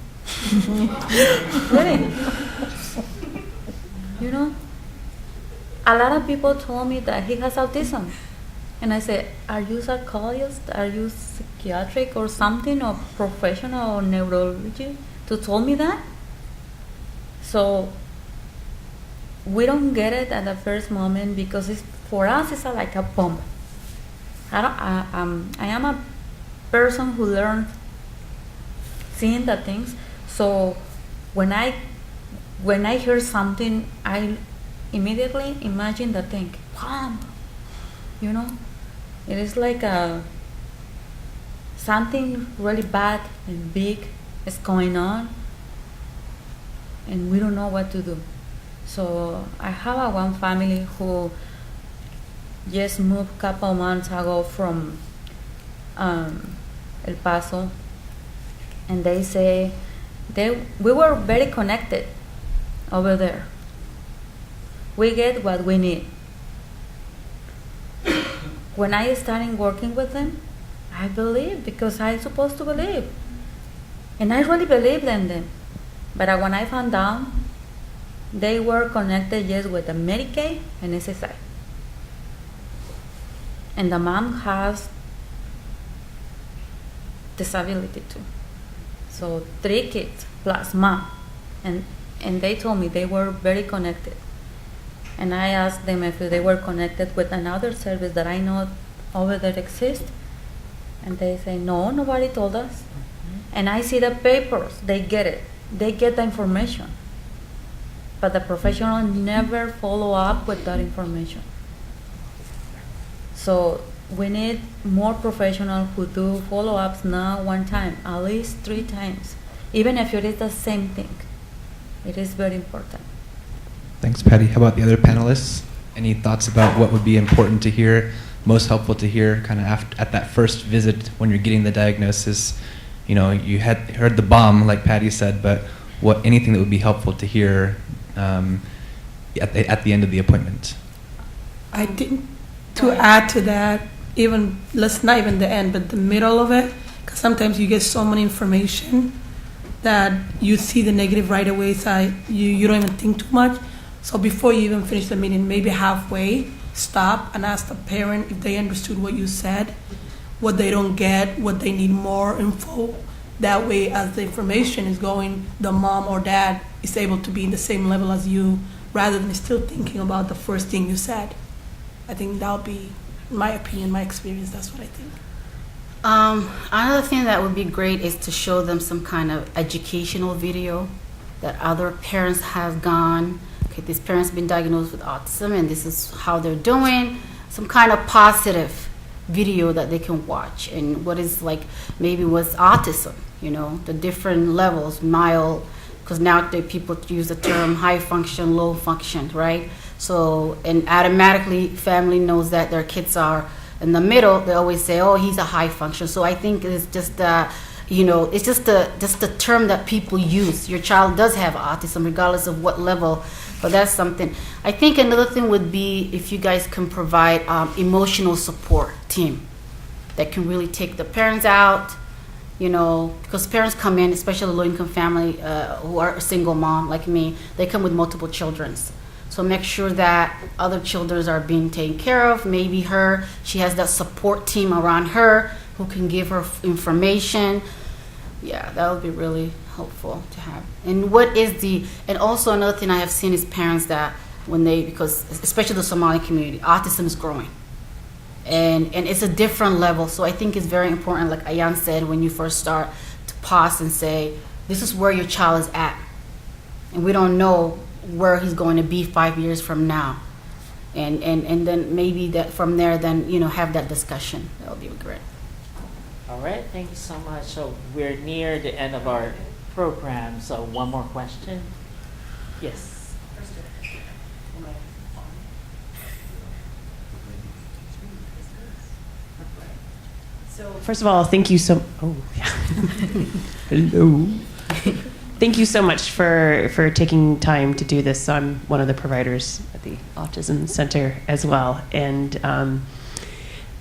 Really? You know? A lot of people told me that he has autism. And I said, are you psychologist? Are you psychiatric or something, or professional or neurology to tell me that? So we don't get it at the first moment because for us it's like a bomb. I am a person who learned seeing the things. So when I hear something, I immediately imagine the thing. Bomb. You know, it is like something really bad and big is going on, and we don't know what to do. So I have one family who just moved a couple months ago from El Paso, and they say we were very connected over there. We get what we need. When I started working with them, I believe because I'm supposed to believe. And I really believed in them. But when I found out, they were connected just with the Medicaid and SSI. And the mom has disability too. So 3 kids plus mom. And they told me they were very connected. And I asked them if they were connected with another service that I know over there exists. And they say, no, nobody told us. And I see the papers, they get it. They get the information. But the professional never follow up with that information. So we need more professionals who do follow-ups, not 1 time, at least 3 times. Even if it is the same thing. It is very important. Thanks, Patty. How about the other panelists? Any thoughts about what would be important to hear, most helpful to hear, kind of at that first visit when you're getting the diagnosis? You know, you had heard the bomb, like Patty said, but anything that would be helpful to hear at the end of the appointment? I think to add to that, not even the end, but the middle of it, because sometimes you get so much information that you see the negative right away, so you don't even think too much. So before you even finish the meeting, maybe halfway, stop and ask the parent if they understood what you said, what they don't get, what they need more info. That way, as the information is going, the mom or dad is able to be in the same level as you, rather than still thinking about the first thing you said. I think that would be, in my opinion, my experience, that's what I think. Another thing that would be great is to show them some kind of educational video that other parents have gone. Okay, this parent's been diagnosed with autism and this is how they're doing. Some kind of positive video that they can watch, and what is like maybe what's autism, you know, the different levels, mild, because now people use the term high function, low function, right? So, and automatically family knows that their kids are in the middle. They always say, oh, he's a high function. So I think it's just it's just the term that people use. Your child does have autism regardless of what level, but that's something. I think another thing would be if you guys can provide emotional support team that can really take the parents out, you know, because parents come in, especially low-income family who are a single mom like me, they come with multiple children. So make sure that other children are being taken care of. Maybe she has that support team around her who can give her information. Yeah, that would be really helpful to have. And and also another thing I have seen is parents that because especially the Somali community, autism is growing. And it's a different level. So I think it's very important, like Ayan said, when you first start, to pause and say, this is where your child is at. And we don't know where he's going to be 5 years from now. and then maybe that from there, then, you know, have that discussion. That would be great. All right, thank you so much. So we're near the end of our program. So one more question. Yes. So first of all, thank you so. Oh, yeah. Hello. Thank you so much for taking time to do this. So I'm one of the providers at the Autism Center as well, and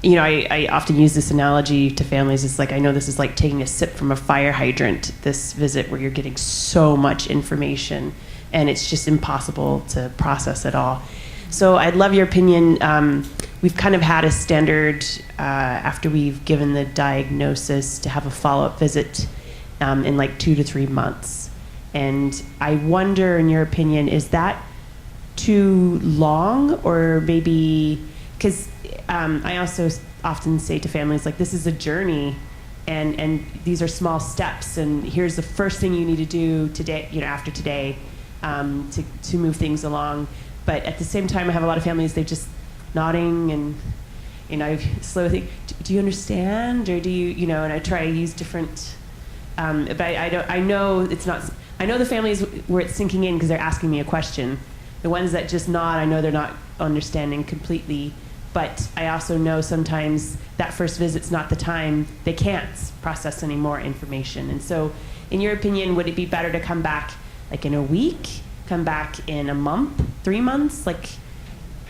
you know, I often use this analogy to families. It's like, I know this is like taking a sip from a fire hydrant. This visit where you're getting so much information, and it's just impossible to process it all. So I'd love your opinion. We've kind of had a standard after we've given the diagnosis to have a follow-up visit in like 2 to 3 months. And I wonder, in your opinion, is that too long, or maybe, because I also often say to families, like, this is a journey, and these are small steps, and here's the first thing you need to do today, you know, after today, to move things along. But at the same time, I have a lot of families, they're just nodding, and, you know, I slowly think, do you understand, or do you, you know, and I try to use different, but I know it's not, I know the families where it's sinking in because they're asking me a question. The ones that just nod, I know they're not understanding completely, but I also know sometimes that first visit's not the time, they can't process any more information. And so, in your opinion, would it be better to come back like in a week, come back in a month, 3 months, like,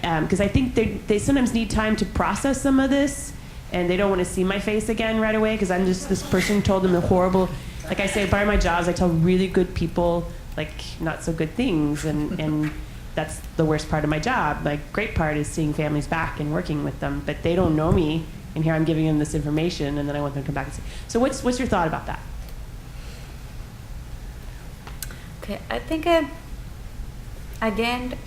because I think they sometimes need time to process some of this, and they don't want to see my face again right away because I'm just this person who told them the horrible, like I say, part of my job is I tell really good people like not so good things, and that's the worst part of my job. Like, great part is seeing families back and working with them, but they don't know me, and here I'm giving them this information, and then I want them to come back and see. So what's your thought about that? Okay, I think again,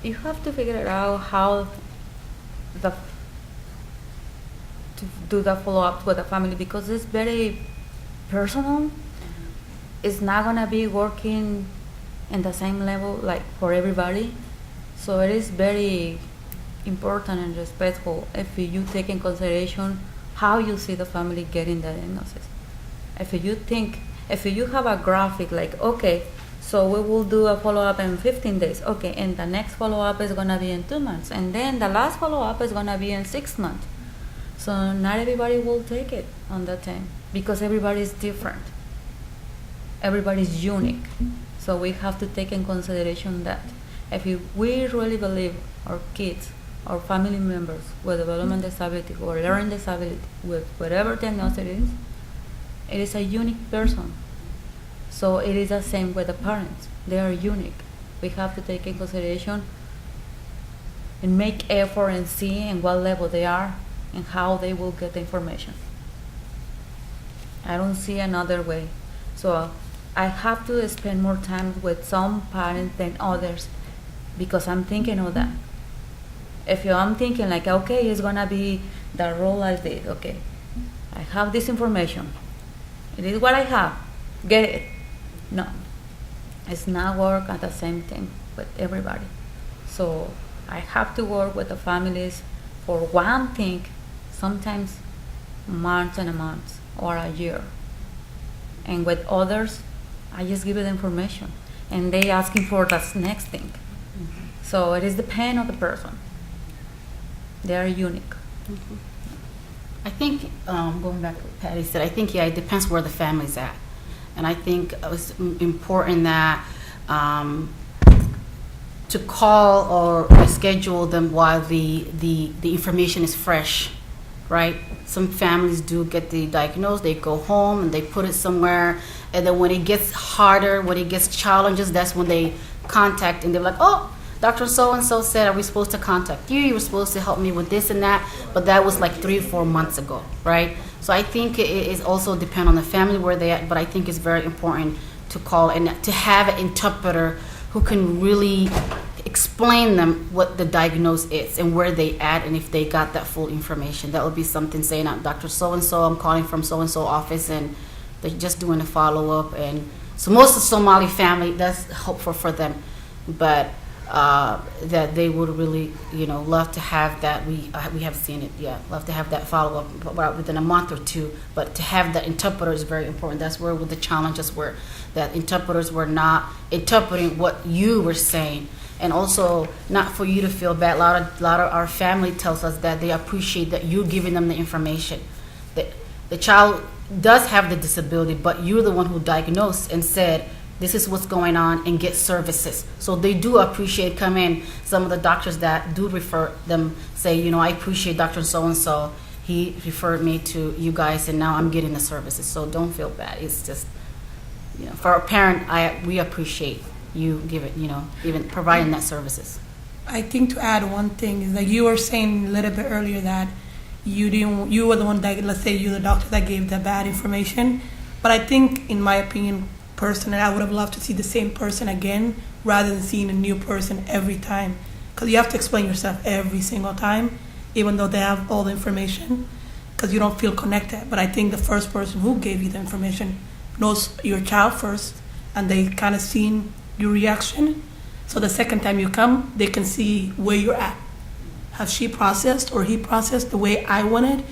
you have to figure out how to do the follow-up with the family, because it's very personal. It's not gonna be working in the same level like for everybody. So it is very important and respectful if you take in consideration how you see the family getting the diagnosis. If you have a graphic like, okay, so we will do a follow-up in 15 days, okay, and the next follow-up is gonna be in 2 months, and then the last follow-up is gonna be in 6 months. So not everybody will take it on that time because everybody is different. Everybody's unique. So we have to take in consideration that if we really believe our kids, our family members with developmental disability or learning disability, with whatever diagnosis it is a unique person. So it is the same with the parents. They are unique. We have to take in consideration and make effort and see in what level they are and how they will get the information. I don't see another way. So I have to spend more time with some parents than others because I'm thinking of that. If I'm thinking like, okay, it's gonna be the role like this, okay, I have this information. It is what I have. Get it. No. It's not work at the same time with everybody. So I have to work with the families for one thing, sometimes months and months or a year. And with others, I just give it information. And they asking for the next thing. Mm-hmm. So it is depend on the person. They are unique. Mm-hmm. I think, going back to what Patty said, I think, yeah, it depends where the family's at. And I think it's important that to call or schedule them while the information is fresh, right? Some families do get the diagnosis, they go home and they put it somewhere, and then when it gets harder, when it gets challenges, that's when they contact and they're like, oh, Dr. So-and-so said, are we supposed to contact you? You were supposed to help me with this and that, but that was like 3 or 4 months ago, right? So I think it is also depend on the family where they're at, but I think it's very important to call and to have an interpreter who can really explain them what the diagnosis is and where they at and if they got that full information. That would be something saying, Dr. So-and-so, I'm calling from so-and-so office and they're just doing a follow-up. And so most of the Somali family, that's helpful for them. But that they would really, love to have that. We have seen it, love to have that follow-up about within a month or two, but to have that interpreter is very important. That's where the challenges were, that interpreters were not interpreting what you were saying, and also not for you to feel bad. A lot of our family tells us that they appreciate that you're giving them the information. That the child does have the disability, but you're the one who diagnosed and said, this is what's going on, and get services. So they do appreciate coming. Some of the doctors that do refer them say, I appreciate Dr. So-and-so. He referred me to you guys, and now I'm getting the services. So don't feel bad. It's just, for a parent, we appreciate you even providing that services. I think to add one thing is that you were saying a little bit earlier that you were the one that, let's say you're the doctor that gave the bad information. But I think, in my opinion, personally, I would have loved to see the same person again rather than seeing a new person every time. Because you have to explain yourself every single time, even though they have all the information, because you don't feel connected. But I think the first person who gave you the information knows your child first, and they kind of seen your reaction. So the second time you come, they can see where you're at. Have she processed or he processed the way I wanted?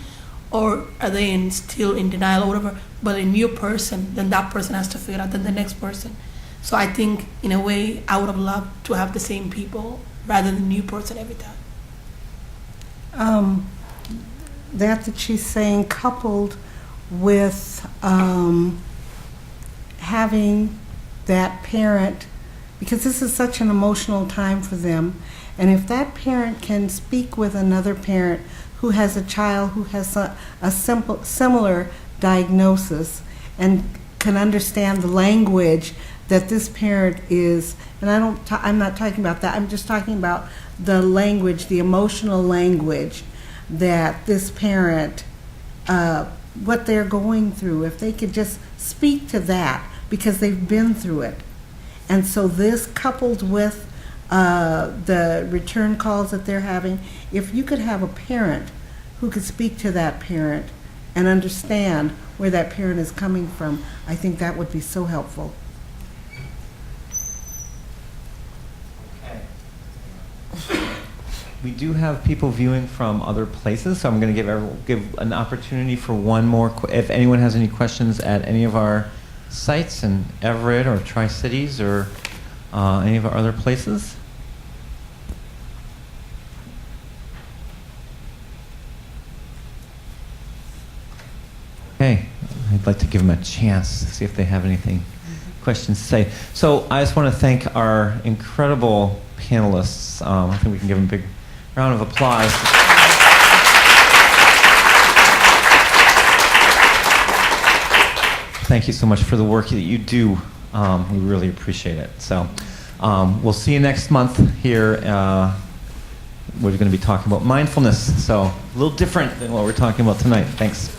Or are they still in denial or whatever? But a new person, then that person has to figure out, then the next person. So I think, in a way, I would have loved to have the same people rather than a new person every time. That she's saying, coupled with having that parent, because this is such an emotional time for them, and if that parent can speak with another parent who has a child who has a similar diagnosis and can understand the language that this parent is, and I'm not talking about that, I'm just talking about the language, the emotional language that this parent, what they're going through, if they could just speak to that, because they've been through it. And so this, coupled with the return calls that they're having, if you could have a parent who could speak to that parent and understand where that parent is coming from, I think that would be so helpful. We do have people viewing from other places, so I'm going to give an opportunity for one more. If anyone has any questions at any of our sites in Everett or Tri-Cities or any of our other places. Okay, I'd like to give them a chance to see if they have anything, questions to say. So I just want to thank our incredible panelists. I think we can give them a big round of applause. Thank you so much for the work that you do. We really appreciate it. So we'll see you next month here. We're going to be talking about mindfulness, so a little different than what we're talking about tonight. Thanks.